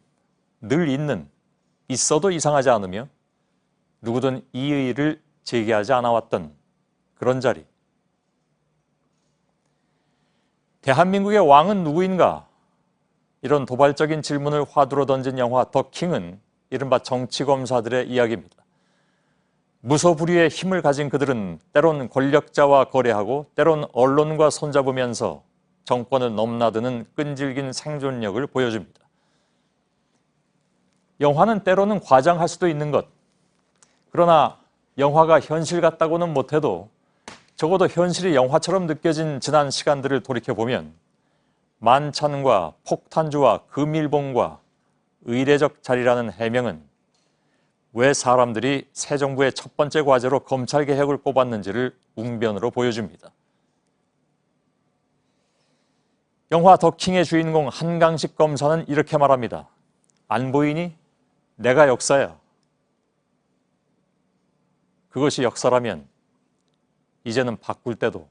늘 있는, 있어도 이상하지 않으며 누구든 이의를 제기하지 않아왔던 그런 자리. 대한민국의 왕은 누구인가? 이런 도발적인 질문을 화두로 던진 영화 더 킹은 이른바 정치검사들의 이야기입니다. 무소불위의 힘을 가진 그들은 때론 권력자와 거래하고 때론 언론과 손잡으면서 정권을 넘나드는 끈질긴 생존력을 보여줍니다. 영화는 때로는 과장할 수도 있는 것. 그러나 영화가 현실 같다고는 못해도 적어도 현실이 영화처럼 느껴진 지난 시간들을 돌이켜보면 만찬과 폭탄주와 금일봉과 의례적 자리라는 해명은 왜 사람들이 새 정부의 첫 번째 과제로 검찰개혁을 꼽았는지를 웅변으로 보여줍니다. 영화 더 킹의 주인공 한강식 검사는 이렇게 말합니다. 안 보이니? 내가 역사야. 그것이 역사라면 이제는 바꿀 때도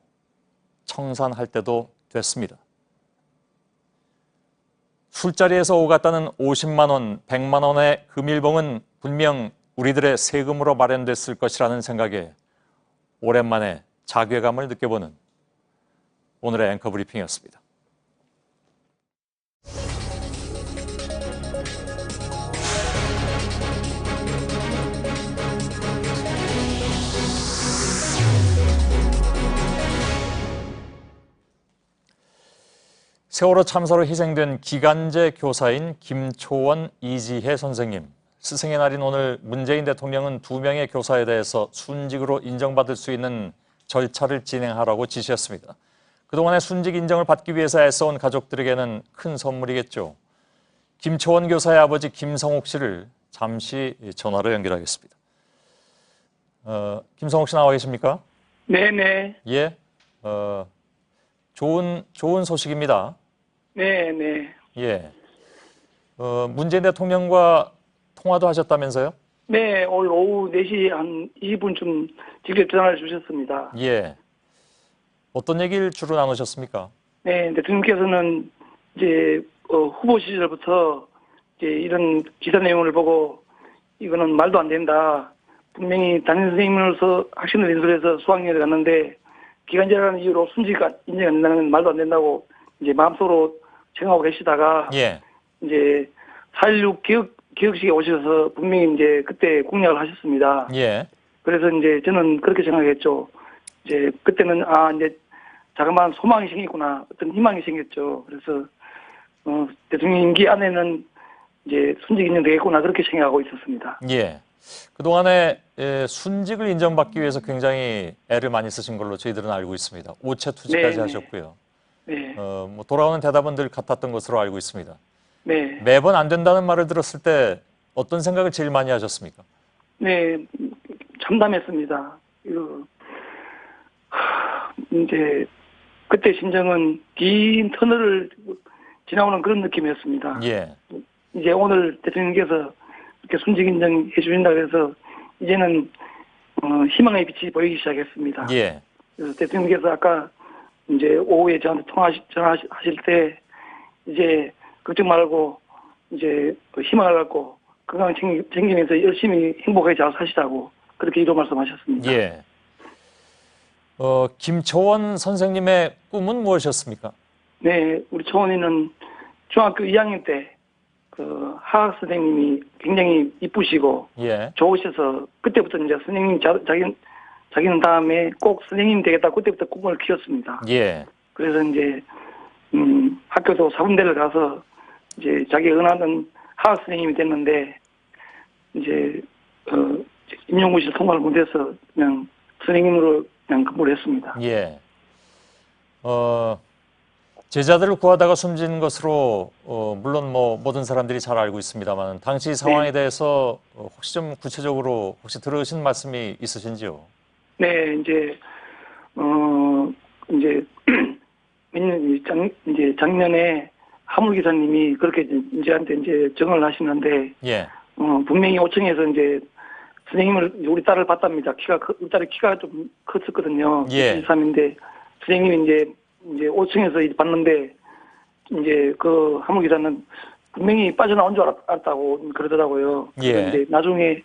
청산할 때도 됐습니다. 술자리에서 오갔다는 50만 원, 100만 원의 금일봉은 분명 우리들의 세금으로 마련됐을 것이라는 생각에 오랜만에 자괴감을 느껴보는 오늘의 앵커 브리핑이었습니다. 세월호 참사로 희생된 기간제 교사인 김초원, 이지혜 선생님. 스승의 날인 오늘 문재인 대통령은 2명의 교사에 대해서 순직으로 인정받을 수 있는 절차를 진행하라고 지시했습니다. 그동안의 순직 인정을 받기 위해서 애써온 가족들에게는 큰 선물이겠죠. 김초원 교사의 아버지 김성옥 씨를 잠시 전화로 연결하겠습니다. 김성옥 씨 나와 계십니까? 네네. 예. 좋은 소식입니다. 네네. 예. 문재인 대통령과 통화도 하셨다면서요? 네, 오늘 오후 4시 한 2분쯤 직접 전화를 주셨습니다. 예. 어떤 얘기를 주로 나누셨습니까? 네, 대통령께서는 이제 후보 시절부터 이제 이런 기사 내용을 보고 이거는 말도 안 된다. 분명히 담임 선생님으로서 학생들 인솔해서 수학여행을 갔는데 기간제라는 이유로 순직이 인정이 안 된다는 건 말도 안 된다고 이제 마음속으로 생각하고 계시다가 예. 이제 4.16 기억식에 오셔서 분명히 이제 그때 공약을 하셨습니다. 예. 그래서 이제 저는 그렇게 생각했죠. 이제 그때는 이제 자그마한 소망이 생겼구나, 어떤 희망이 생겼죠. 그래서 대통령 임기 안에는 이제 순직 인정되겠구나 그렇게 생각하고 있었습니다. 예. 그동안에 순직을 인정받기 위해서 굉장히 애를 많이 쓰신 걸로 저희들은 알고 있습니다. 오체투지까지 네, 하셨고요. 네. 뭐 돌아오는 대답은 늘 같았던 것으로 알고 있습니다. 네. 매번 안 된다는 말을 들었을 때 어떤 생각을 제일 많이 하셨습니까? 네, 참담했습니다. 이제 그때 심정은 긴 터널을 지나오는 그런 느낌이었습니다. 예. 이제 오늘 대통령께서 이렇게 순직 인정해 주신다 그래서 이제는 희망의 빛이 보이기 시작했습니다. 예. 그래서 대통령께서 아까 이제 오후에 저한테 전화하실 때 이제 걱정 말고 이제 희망을 갖고 건강 챙기면서 열심히 행복하게 잘 사시라고 그렇게 이로 말씀하셨습니다. 예. 김초원 선생님의 꿈은 무엇이었습니까? 네, 우리 초원이는 중학교 2학년 때 그 화학 선생님이 굉장히 이쁘시고 예. 좋으셔서 그때부터 이제 선생님 자기는 다음에 꼭 선생님 되겠다 그때부터 꿈을 키웠습니다. 예. 그래서 이제 학교도 사범대를 가서 이제 자기가 원하는 화학 선생님이 됐는데 이제 임용고시를 통과를 못해서 그냥 선생님으로 그냥 근무를 했습니다. 예. 제자들을 구하다가 숨진 것으로 물론 뭐 모든 사람들이 잘 알고 있습니다만 당시 상황에 대해서 혹시 좀 구체적으로 혹시 들으신 말씀이 있으신지요? 네, 이제 이제 이제 작년에 화물 기사님이 그렇게 이제한테 이제 정을 하시는데 예. 분명히 5층에서 이제 선생님을 우리 딸을 봤답니다. 우리 딸이 키가 좀 컸었거든요. 예. 23인데 선생님이 이제 5층에서 봤는데 이제 그 화물 기사는 분명히 빠져나온 줄 알았다고 그러더라고요. 예. 그런데 나중에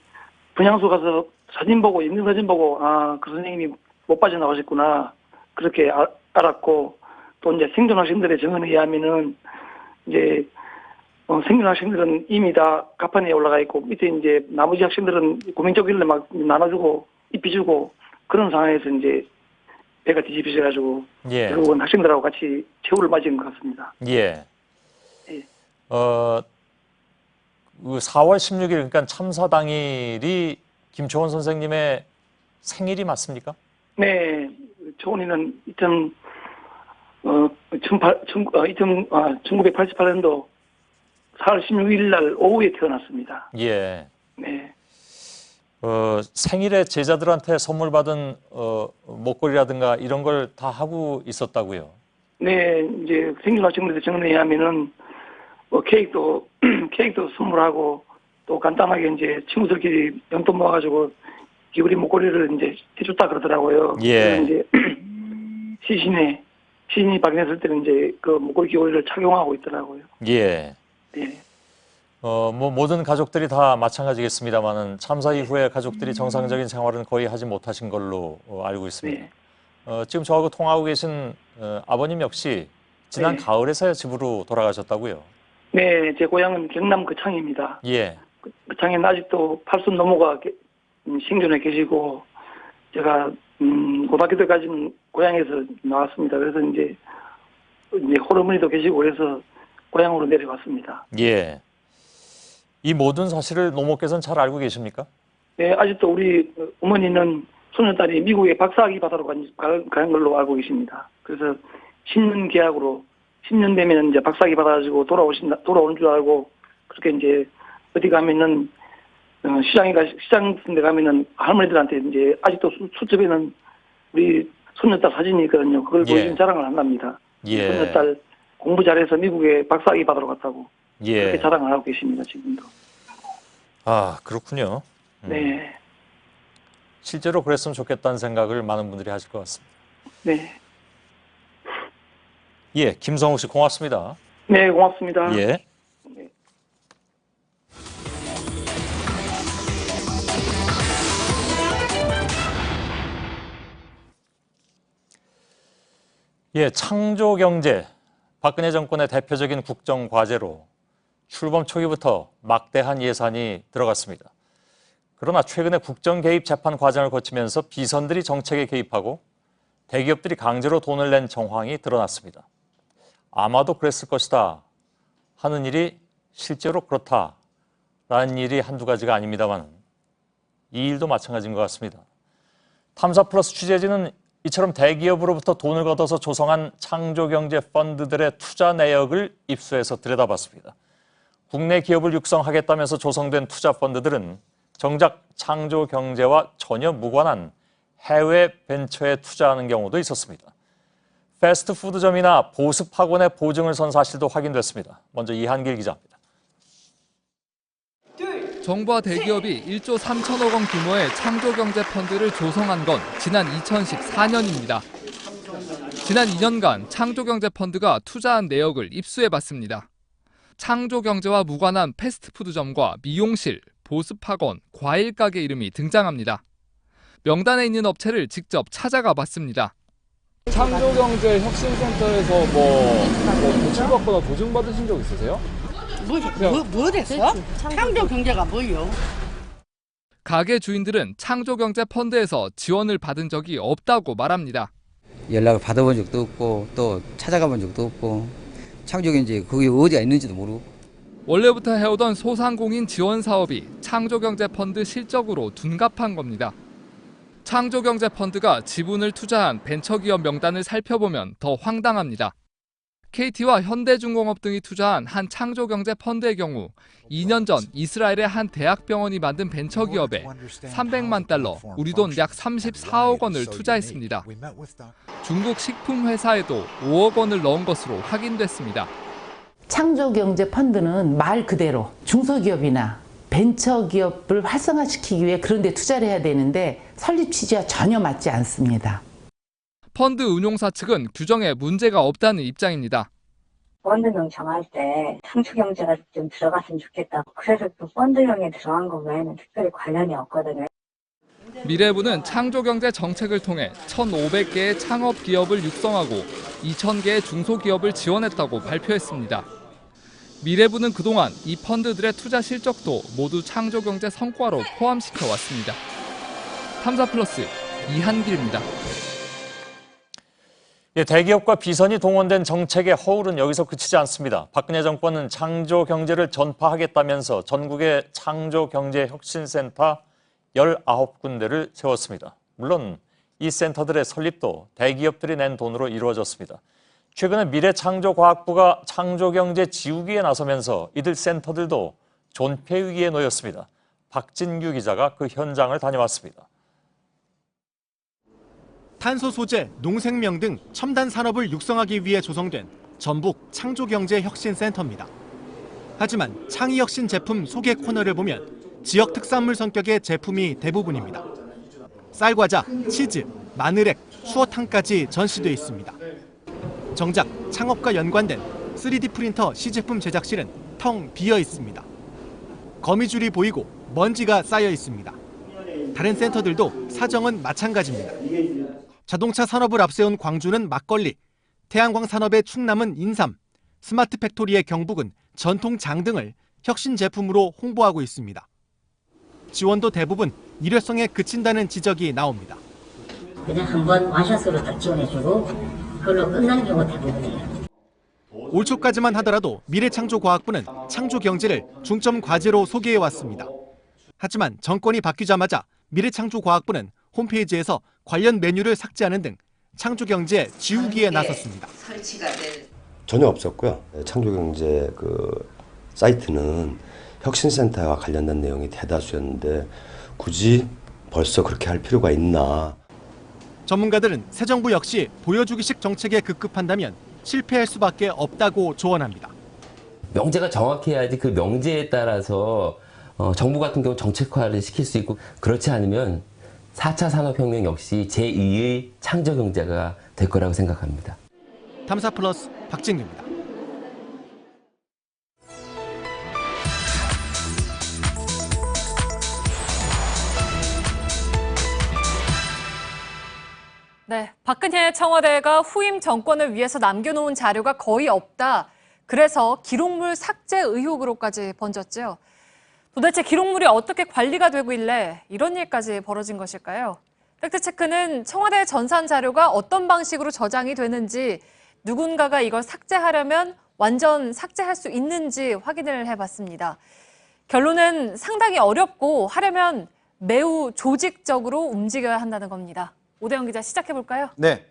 분향소 가서 사진 보고 인증 사진 보고 그 선생님이 못 빠져나오셨구나 그렇게 알았고 또 이제 생존 학생들의 증언에 의하면은 이제 생존 학생들은 이미 다 가판에 올라가 있고 밑에 이제 나머지 학생들은 구명조끼를 막 나눠주고 입혀주고 그런 상황에서 이제 배가 뒤집혀져가지고 예. 결국은 학생들하고 같이 최후를 맞이한 것 같습니다. 예. 예. 4월 16일 그러니까 참사 당일이 김초원 선생님의 생일이 맞습니까? 네, 초원이는 1988년도 4월 16일 날 오후에 태어났습니다. 예. 네. 생일에 제자들한테 선물 받은 목걸이라든가 이런 걸 다 하고 있었다고요? 네, 이제 생존 학생들의 정리에 의하면은 케이크도 선물하고 또 간단하게 이제 친구들끼리 용돈 모아가지고 기울이 목걸이를 이제 해줬다 그러더라고요. 예. 이제 시신이 발견했을 때는 이제 그 목걸이 기울이를 착용하고 있더라고요. 예. 네. 뭐 모든 가족들이 다 마찬가지겠습니다만은 참사 이후에 가족들이 정상적인 생활은 거의 하지 못하신 걸로 알고 있습니다. 네. 지금 저하고 통화하고 계신 아버님 역시 지난 네. 가을에서야 집으로 돌아가셨다고요? 네, 제 고향은 경남 거창입니다. 예. 거창에는 아직도 80 넘어가 생존해 계시고 제가 고등학교 때까지는 고향에서 나왔습니다. 그래서 이제 호르머니도 계시고 그래서 고향으로 내려왔습니다. 예. 이 모든 사실을 노모께서는 잘 알고 계십니까? 네, 아직도 우리 어머니는 손녀딸이 미국에 박사학위 받으러 가는 걸로 알고 계십니다. 그래서 10년 계약으로 10년 되면 이제 박사학위 받아가지고 돌아오는 줄 알고 그렇게 이제 어디 가면은 시장 같은 데 가면은 할머니들한테 이제 아직도 수첩에는 우리 손녀딸 사진이 있거든요. 그걸 보여주면 자랑을 한답니다. 예. 손녀딸 공부 잘해서 미국에 박사학위 받으러 갔다고. 예. 그렇게 자랑을 하고 계십니다, 지금도. 아, 그렇군요. 네. 실제로 그랬으면 좋겠다는 생각을 많은 분들이 하실 것 같습니다. 네. 예, 김성욱 씨 고맙습니다. 네, 고맙습니다. 예. 예, 창조경제, 박근혜 정권의 대표적인 국정과제로 출범 초기부터 막대한 예산이 들어갔습니다. 그러나 최근에 국정 개입 재판 과정을 거치면서 비선들이 정책에 개입하고 대기업들이 강제로 돈을 낸 정황이 드러났습니다. 아마도 그랬을 것이다 하는 일이 실제로 그렇다라는 일이 한두 가지가 아닙니다만 이 일도 마찬가지인 것 같습니다. 탐사 플러스 취재진은 이처럼 대기업으로부터 돈을 걷어서 조성한 창조경제 펀드들의 투자 내역을 입수해서 들여다봤습니다. 국내 기업을 육성하겠다면서 조성된 투자 펀드들은 정작 창조경제와 전혀 무관한 해외 벤처에 투자하는 경우도 있었습니다. 패스트푸드점이나 보습학원의 보증을 선 사실도 확인됐습니다. 먼저 이한길 기자입니다. 정부와 대기업이 1조 3천억 원 규모의 창조경제 펀드를 조성한 건 지난 2014년입니다. 지난 2년간 창조경제 펀드가 투자한 내역을 입수해봤습니다. 창조경제와 무관한 패스트푸드점과 미용실, 보습학원, 과일가게 이름이 등장합니다. 명단에 있는 업체를 직접 찾아가 봤습니다. 창조경제혁신센터에서 대출받거나 보증받으신 적 있으세요? 뭐 됐어? 창조경제가 뭘요? 가게 주인들은 창조경제펀드에서 지원을 받은 적이 없다고 말합니다. 연락을 받아본 적도 없고 또 찾아가본 적도 없고 창조경제 그게 어디가 있는지도 모르고. 원래부터 해오던 소상공인 지원 사업이 창조경제펀드 실적으로 둔갑한 겁니다. 창조경제펀드가 지분을 투자한 벤처기업 명단을 살펴보면 더 황당합니다. KT와 현대중공업 등이 투자한 한 창조경제펀드의 경우 2년 전 이스라엘의 한 대학병원이 만든 벤처기업에 300만 달러, 우리 돈 약 34억 원을 투자했습니다. 중국 식품회사에도 5억 원을 넣은 것으로 확인됐습니다. 창조경제펀드는 말 그대로 중소기업이나 벤처기업을 활성화시키기 위해 그런 데 투자를 해야 되는데 설립 취지와 전혀 맞지 않습니다. 펀드 운용사 측은 규정에 문제가 없다는 입장입니다. 펀드명 정할 때 창조경제가 좀 들어갔으면 좋겠다. 그래서 또 펀드명에 들어간 거 외에는 특별히 관련이 없거든요. 미래부는 창조경제 정책을 통해 1,500개의 창업기업을 육성하고 2,000개의 중소기업을 지원했다고 발표했습니다. 미래부는 그동안 이 펀드들의 투자 실적도 모두 창조경제 성과로 포함시켜 왔습니다. 탐사플러스 이한길입니다. 대기업과 비선이 동원된 정책의 허울은 여기서 그치지 않습니다. 박근혜 정권은 창조경제를 전파하겠다면서 전국의 창조경제혁신센터 19군데를 세웠습니다. 물론 이 센터들의 설립도 대기업들이 낸 돈으로 이루어졌습니다. 최근에 미래창조과학부가 창조경제 지우기에 나서면서 이들 센터들도 존폐 위기에 놓였습니다. 박진규 기자가 그 현장을 다녀왔습니다. 탄소 소재, 농생명 등 첨단 산업을 육성하기 위해 조성된 전북 창조경제혁신센터입니다. 하지만 창의혁신 제품 소개 코너를 보면 지역 특산물 성격의 제품이 대부분입니다. 쌀과자, 치즈, 마늘액, 수어탕까지 전시돼 있습니다. 정작 창업과 연관된 3D 프린터 시제품 제작실은 텅 비어 있습니다. 거미줄이 보이고 먼지가 쌓여 있습니다. 다른 센터들도 사정은 마찬가지입니다. 자동차 산업을 앞세운 광주는 막걸리, 태양광 산업의 충남은 인삼, 스마트 팩토리의 경북은 전통장 등을 혁신 제품으로 홍보하고 있습니다. 지원도 대부분 일회성에 그친다는 지적이 나옵니다. 그냥 한번 완샷으로 딱 지원해주고 그걸로 끝나는 경우가 대부분이에요. 올 초까지만 하더라도 미래창조과학부는 창조경제를 중점 과제로 소개해왔습니다. 하지만 정권이 바뀌자마자 미래창조과학부는 홈페이지에서 관련 메뉴를 삭제하는 등 창조경제 지우기에 나섰습니다. 전혀 없었고요. 창조경제 사이트는 혁신센터와 관련된 내용이 대다수였는데 굳이 벌써 그렇게 할 필요가 있나. 전문가들은 새 정부 역시 보여주기식 정책에 급급한다면 실패할 수밖에 없다고 조언합니다. 명제가 정확해야지 그 명제에 따라서 정부 같은 경우 정책화를 시킬 수 있고, 그렇지 않으면 4차 산업혁명 역시 제2의 창조경제가 될 거라고 생각합니다. 탐사플러스 박진규입니다. 네, 박근혜 청와대가 후임 정권을 위해서 남겨놓은 자료가 거의 없다. 그래서 기록물 삭제 의혹으로까지 번졌죠. 도대체 기록물이 어떻게 관리가 되고 있길래 이런 일까지 벌어진 것일까요? 팩트체크는 청와대 전산 자료가 어떤 방식으로 저장이 되는지, 누군가가 이걸 삭제하려면 완전 삭제할 수 있는지 확인을 해봤습니다. 결론은 상당히 어렵고 하려면 매우 조직적으로 움직여야 한다는 겁니다. 오대영 기자 시작해볼까요? 네,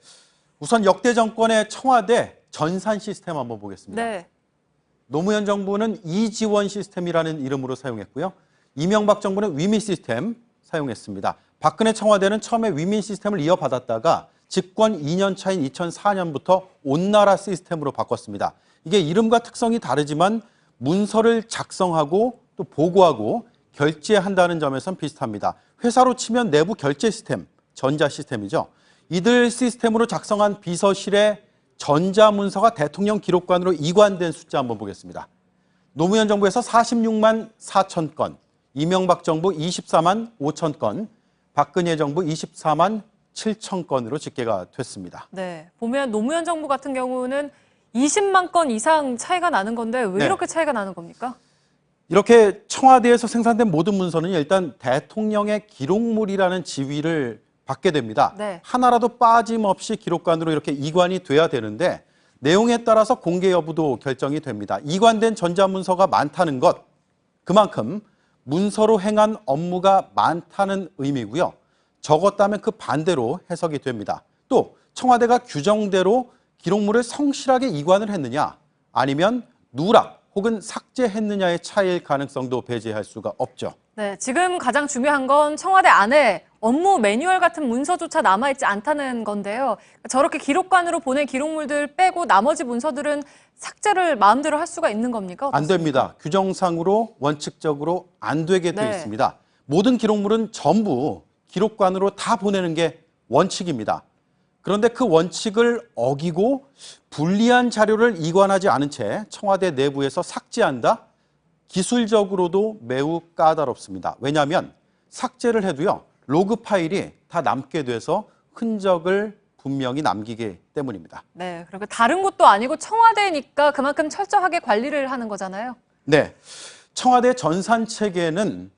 우선 역대 정권의 청와대 전산 시스템 한번 보겠습니다. 네. 노무현 정부는 이지원 시스템이라는 이름으로 사용했고요. 이명박 정부는 위민 시스템 사용했습니다. 박근혜 청와대는 처음에 위민 시스템을 이어받았다가 집권 2년 차인 2004년부터 온나라 시스템으로 바꿨습니다. 이게 이름과 특성이 다르지만 문서를 작성하고 또 보고하고 결제한다는 점에선 비슷합니다. 회사로 치면 내부 결제 시스템, 전자 시스템이죠. 이들 시스템으로 작성한 비서실의 전자문서가 대통령 기록관으로 이관된 숫자 한번 보겠습니다. 노무현 정부에서 46만 4천 건, 이명박 정부 24만 5천 건, 박근혜 정부 24만 7천 건으로 집계가 됐습니다. 네, 보면 노무현 정부 같은 경우는 20만 건 이상 차이가 나는 건데 왜 네. 이렇게 차이가 나는 겁니까? 이렇게 청와대에서 생산된 모든 문서는 일단 대통령의 기록물이라는 지위를 받게 됩니다. 네. 하나라도 빠짐없이 기록관으로 이렇게 이관이 돼야 되는데 내용에 따라서 공개 여부도 결정이 됩니다. 이관된 전자문서가 많다는 것, 그만큼 문서로 행한 업무가 많다는 의미고요. 적었다면 그 반대로 해석이 됩니다. 또 청와대가 규정대로 기록물을 성실하게 이관을 했느냐 아니면 누락 혹은 삭제했느냐의 차이일 가능성도 배제할 수가 없죠. 네, 지금 가장 중요한 건 청와대 안에 업무 매뉴얼 같은 문서조차 남아있지 않다는 건데요. 저렇게 기록관으로 보낸 기록물들 빼고 나머지 문서들은 삭제를 마음대로 할 수가 있는 겁니까? 안 어떻습니까? 됩니다. 규정상으로 원칙적으로 안 되게 돼 네. 있습니다. 모든 기록물은 전부 기록관으로 다 보내는 게 원칙입니다. 그런데 그 원칙을 어기고 불리한 자료를 이관하지 않은 채 청와대 내부에서 삭제한다? 기술적으로도 매우 까다롭습니다. 왜냐하면 삭제를 해도요, 로그 파일이 다 남게 돼서 흔적을 분명히 남기기 때문입니다. 네, 그리고 다른 곳도 아니고 청와대니까 그만큼 철저하게 관리를 하는 거잖아요. 네, 청와대 전산 체계는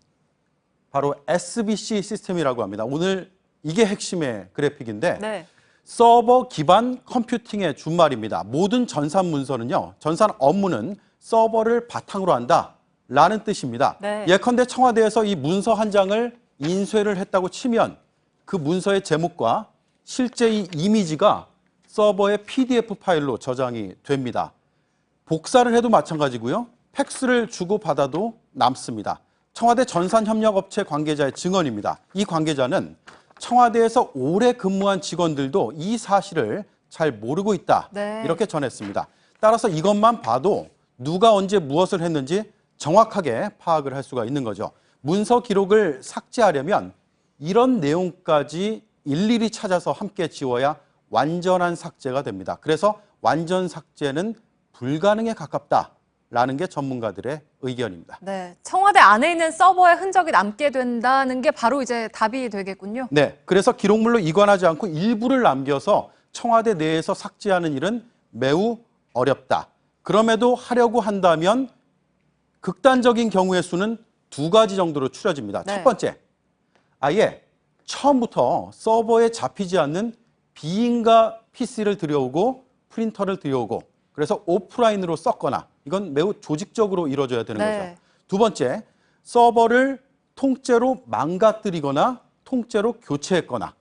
바로 SBC 시스템이라고 합니다. 오늘 이게 핵심의 그래픽인데 네. 서버 기반 컴퓨팅의 준말입니다. 모든 전산 문서는요, 전산 업무는 서버를 바탕으로 한다라는 뜻입니다. 네. 예컨대 청와대에서 이 문서 한 장을 인쇄를 했다고 치면 그 문서의 제목과 실제 이 이미지가 서버의 PDF 파일로 저장이 됩니다. 복사를 해도 마찬가지고요. 팩스를 주고받아도 남습니다. 청와대 전산협력업체 관계자의 증언입니다. 이 관계자는 청와대에서 오래 근무한 직원들도 이 사실을 잘 모르고 있다. 네. 이렇게 전했습니다. 따라서 이것만 봐도 누가 언제 무엇을 했는지 정확하게 파악을 할 수가 있는 거죠. 문서 기록을 삭제하려면 이런 내용까지 일일이 찾아서 함께 지워야 완전한 삭제가 됩니다. 그래서 완전 삭제는 불가능에 가깝다라는 게 전문가들의 의견입니다. 네, 청와대 안에 있는 서버에 흔적이 남게 된다는 게 바로 이제 답이 되겠군요. 네, 그래서 기록물로 이관하지 않고 일부를 남겨서 청와대 내에서 삭제하는 일은 매우 어렵다. 그럼에도 하려고 한다면 극단적인 경우의 수는 2가지 정도로 추려집니다. 네. 첫 번째, 아예 처음부터 서버에 잡히지 않는 비인가 PC를 들여오고 프린터를 들여오고 그래서 오프라인으로 썼거나 이건 매우 조직적으로 이루어져야 되는 네. 거죠. 두 번째, 서버를 통째로 망가뜨리거나 통째로 교체했거나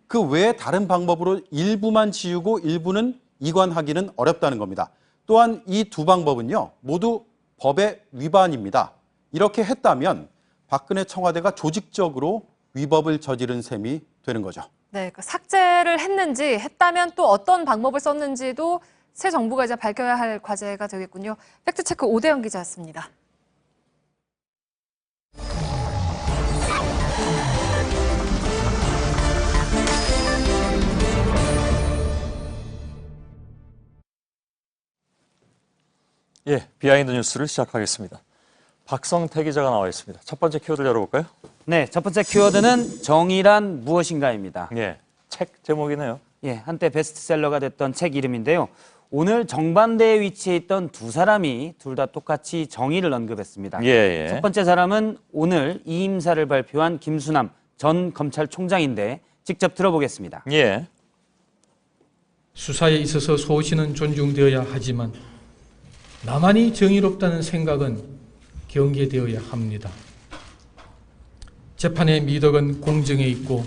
그 외에 다른 방법으로 일부만 지우고 일부는 이관하기는 어렵다는 겁니다. 또한 이 두 방법은요, 모두 법의 위반입니다. 이렇게 했다면 박근혜 청와대가 조직적으로 위법을 저지른 셈이 되는 거죠. 네, 그 삭제를 했는지 했다면 또 어떤 방법을 썼는지도 새 정부가 이제 밝혀야 할 과제가 되겠군요. 팩트체크 오대영 기자였습니다. 예, 비하인드 뉴스를 시작하겠습니다. 박성태 기자가 나와 있습니다. 첫 번째 키워드를 열어볼까요? 네, 첫 번째 키워드는 정의란 무엇인가입니다. 예, 책 제목이네요. 예, 한때 베스트셀러가 됐던 책 이름인데요. 오늘 정반대에 위치해 있던 두 사람이 둘 다 똑같이 정의를 언급했습니다. 예. 첫 번째 사람은 오늘 이임사를 발표한 김수남 전 검찰총장인데 직접 들어보겠습니다. 예. 수사에 있어서 소신은 존중되어야 하지만 나만이 정의롭다는 생각은 경계되어야 합니다. 재판의 미덕은 공정에 있고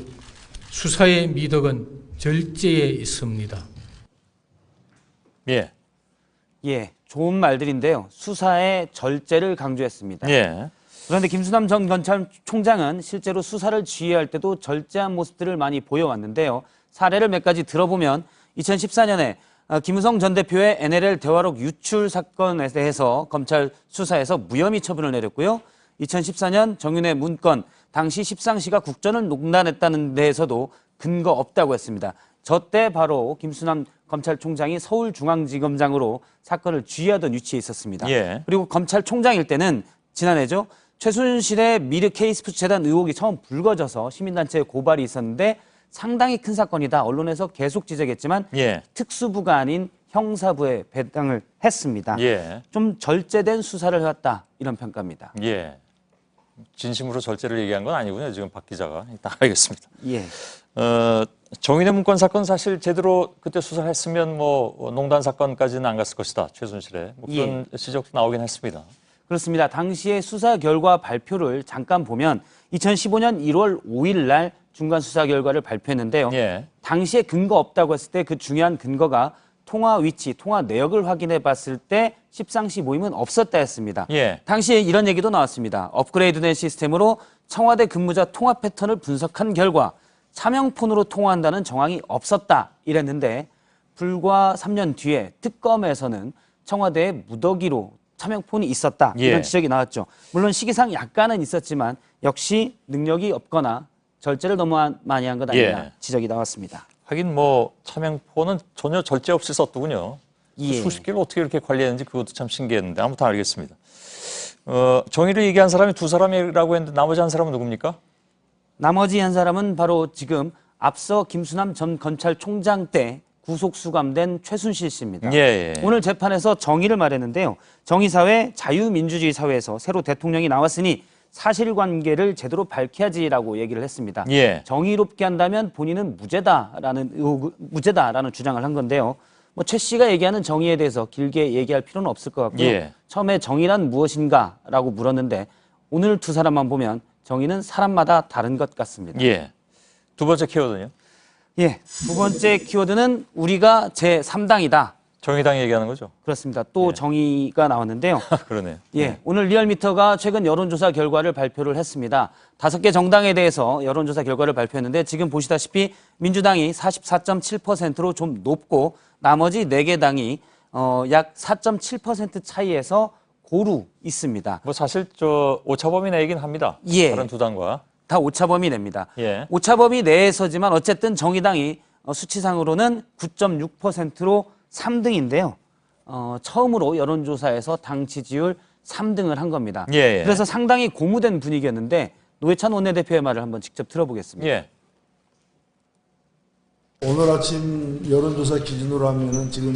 수사의 미덕은 절제에 있습니다. 예. 예, 좋은 말들인데요. 수사의 절제를 강조했습니다. 예. 그런데 김수남 전 검찰총장은 실제로 수사를 지휘할 때도 절제한 모습들을 많이 보여왔는데요. 사례를 몇 가지 들어보면 2014년에 김우성 전 대표의 NLL 대화록 유출 사건에 대해서 검찰 수사에서 무혐의 처분을 내렸고요. 2014년 정윤회 문건, 당시 십상시가 국전을 농단했다는 데에서도 근거 없다고 했습니다. 저때 바로 김수남 검찰총장이 서울중앙지검장으로 사건을 지휘하던 위치에 있었습니다. 예. 그리고 검찰총장일 때는 지난해죠. 최순실의 미르 K스포츠 재단 의혹이 처음 불거져서 시민단체에 고발이 있었는데 상당히 큰 사건이다. 언론에서 계속 지적했지만 예. 특수부가 아닌 형사부에 배당을 했습니다. 예. 좀 절제된 수사를 해왔다. 이런 평가입니다. 예. 진심으로 절제를 얘기한 건 아니군요. 지금 박 기자가. 다 알겠습니다. 예. 정인의 문건 사건 사실 제대로 그때 수사를 했으면 뭐 농단 사건까지는 안 갔을 것이다. 최순실의 뭐 그런 지적도 나오긴 했습니다. 그렇습니다. 당시의 수사 결과 발표를 잠깐 보면 2015년 1월 5일 날 중간 수사 결과를 발표했는데요. 당시에 근거 없다고 했을 때 그 중요한 근거가 통화 위치, 통화 내역을 확인해 봤을 때 십상시 모임은 없었다 했습니다. 당시에 이런 얘기도 나왔습니다. 업그레이드된 시스템으로 청와대 근무자 통화 패턴을 분석한 결과 차명폰으로 통화한다는 정황이 없었다 이랬는데 불과 3년 뒤에 특검에서는 청와대에 무더기로 차명폰이 있었다 이런 지적이 나왔죠. 물론 시기상 약간은 있었지만 역시 능력이 없거나 절제를 너무 많이 한 것 아니냐 지적이 나왔습니다. 하긴 뭐 차명폰은 전혀 절제 없이 썼더군요. 수십 개를 어떻게 이렇게 관리했는지 그것도 참 신기했는데 아무튼 알겠습니다. 정의를 얘기한 사람이 두 사람이라고 했는데 나머지 한 사람은 누굽니까? 나머지 한 사람은 바로 지금 앞서 김수남 전 검찰총장 때 구속 수감된 최순실 씨입니다. 오늘 재판에서 정의를 말했는데요. 정의사회, 자유민주주의 사회에서 새로 대통령이 나왔으니 사실관계를 제대로 밝혀야지라고 얘기를 했습니다. 정의롭게 한다면 본인은 무죄다라는 주장을 한 건데요. 뭐 최 씨가 얘기하는 정의에 대해서 길게 얘기할 필요는 없을 것 같고요. 처음에 정의란 무엇인가라고 물었는데 오늘 두 사람만 보면 정의는 사람마다 다른 것 같습니다. 두 번째 키워드는요? 두 번째 키워드는 우리가 제3당이다. 정의당 얘기하는 거죠? 그렇습니다. 또 정의가 나왔는데요. 그러네요. 오늘 리얼미터가 최근 여론조사 결과를 발표를 했습니다. 5개 정당에 대해서 여론조사 결과를 발표했는데 지금 보시다시피 민주당이 44.7%로 좀 높고 나머지 4개 당이 약 4.7% 차이에서 고루 있습니다. 뭐 사실 오차범위 내이긴 합니다. 다른 두 당과. 다 오차범위 내입니다. 오차범위 내에서지만 어쨌든 정의당이 수치상으로는 9.6%로 3등인데요. 처음으로 여론조사에서 당 지지율 3등을 한 겁니다. 그래서 상당히 고무된 분위기였는데 노회찬 원내대표의 말을 한번 직접 들어보겠습니다. 오늘 아침 여론조사 기준으로 하면은 지금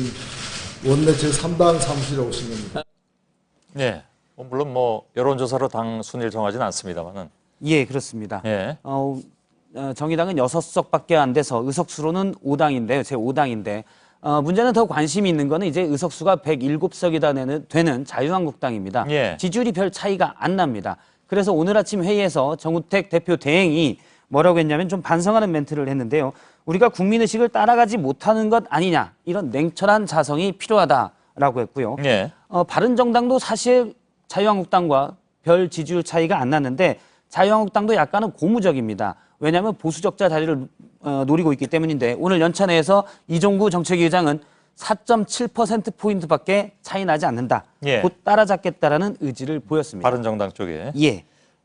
원내 제3당 사무실에 오신 겁니다. 물론 뭐 여론조사로 당 순위를 정하지는 않습니다만은. 그렇습니다. 정의당은 6석밖에 안 돼서 의석수로는 5당인데요. 제5당인데 문제는 더 관심이 있는 거는 이제 의석수가 107석이 되는 자유한국당입니다. 지지율이 별 차이가 안 납니다. 그래서 오늘 아침 회의에서 정우택 대표 대행이 뭐라고 했냐면 좀 반성하는 멘트를 했는데요. 우리가 국민의식을 따라가지 못하는 것 아니냐 이런 냉철한 자성이 필요하다라고 했고요. 바른정당도 사실 자유한국당과 별 지지율 차이가 안 났는데 자유한국당도 약간은 고무적입니다. 왜냐하면 보수적자 자리를 노리고 있기 때문인데 오늘 연찬회에서 이종구 정책위 의장은 4.7%포인트밖에 차이 나지 않는다. 곧 따라잡겠다라는 의지를 보였습니다. 바른정당 쪽에.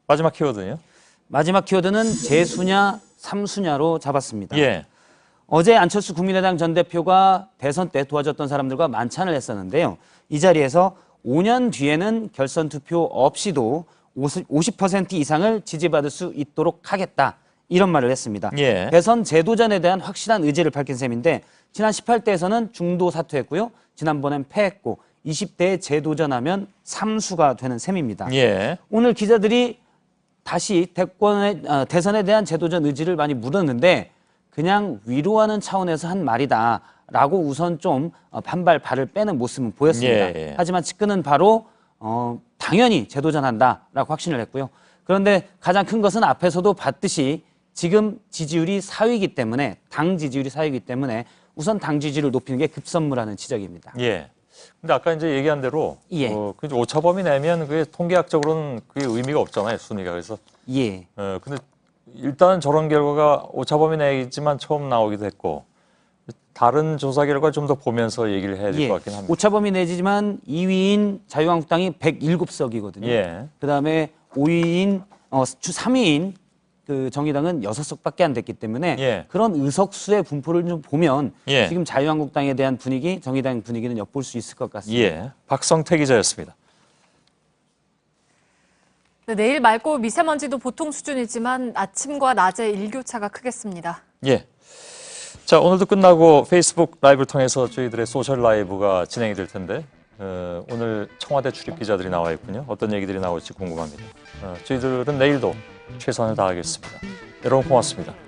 마지막 키워드는요? 마지막 키워드는 재수냐 삼수냐로 잡았습니다. 어제 안철수 국민의당 전 대표가 대선 때 도와줬던 사람들과 만찬을 했었는데요. 이 자리에서 5년 뒤에는 결선 투표 없이도 50% 이상을 지지받을 수 있도록 하겠다. 이런 말을 했습니다. 대선 제도전에 대한 확실한 의지를 밝힌 셈인데 지난 18대에서는 중도 사퇴했고요. 지난번엔 패했고 20대에 재도전하면 삼수가 되는 셈입니다. 오늘 기자들이 다시 대선에 대한 재도전 의지를 많이 물었는데 그냥 위로하는 차원에서 한 말이다라고 우선 좀 발을 빼는 모습은 보였습니다. 하지만 측근은 바로 당연히 재도전한다라고 확신을 했고요. 그런데 가장 큰 것은 앞에서도 봤듯이 지금 지지율이 4위이기 때문에 당 지지율이 4위이기 때문에 우선 당 지지율을 높이는 게 급선무라는 지적입니다. 근데 아까 이제 얘기한 대로 오차범위 내면 그게 통계학적으로는 그게 의미가 없잖아요, 순위가. 그래서 근데 일단 저런 결과가 오차범위 내이지만 처음 나오기도 했고 다른 조사 결과 좀 더 보면서 얘기를 해야 될 것 같긴 합니다. 오차범위 내지만 2위인 자유한국당이 107석이거든요. 그다음에 5위인 3위인 그 정의당은 6석밖에 안 됐기 때문에 그런 의석수의 분포를 좀 보면 지금 자유한국당에 대한 분위기, 정의당 분위기는 엿볼 수 있을 것 같습니다. 박성태 기자였습니다. 내일 맑고 미세먼지도 보통 수준이지만 아침과 낮에 일교차가 크겠습니다. 예. 자, 오늘도 끝나고 페이스북 라이브를 통해서 저희들의 소셜 라이브가 진행이 될 텐데 오늘 청와대 출입 기자들이 나와 있군요. 어떤 얘기들이 나올지 궁금합니다. 저희들은 내일도 최선을 다하겠습니다. 여러분 고맙습니다.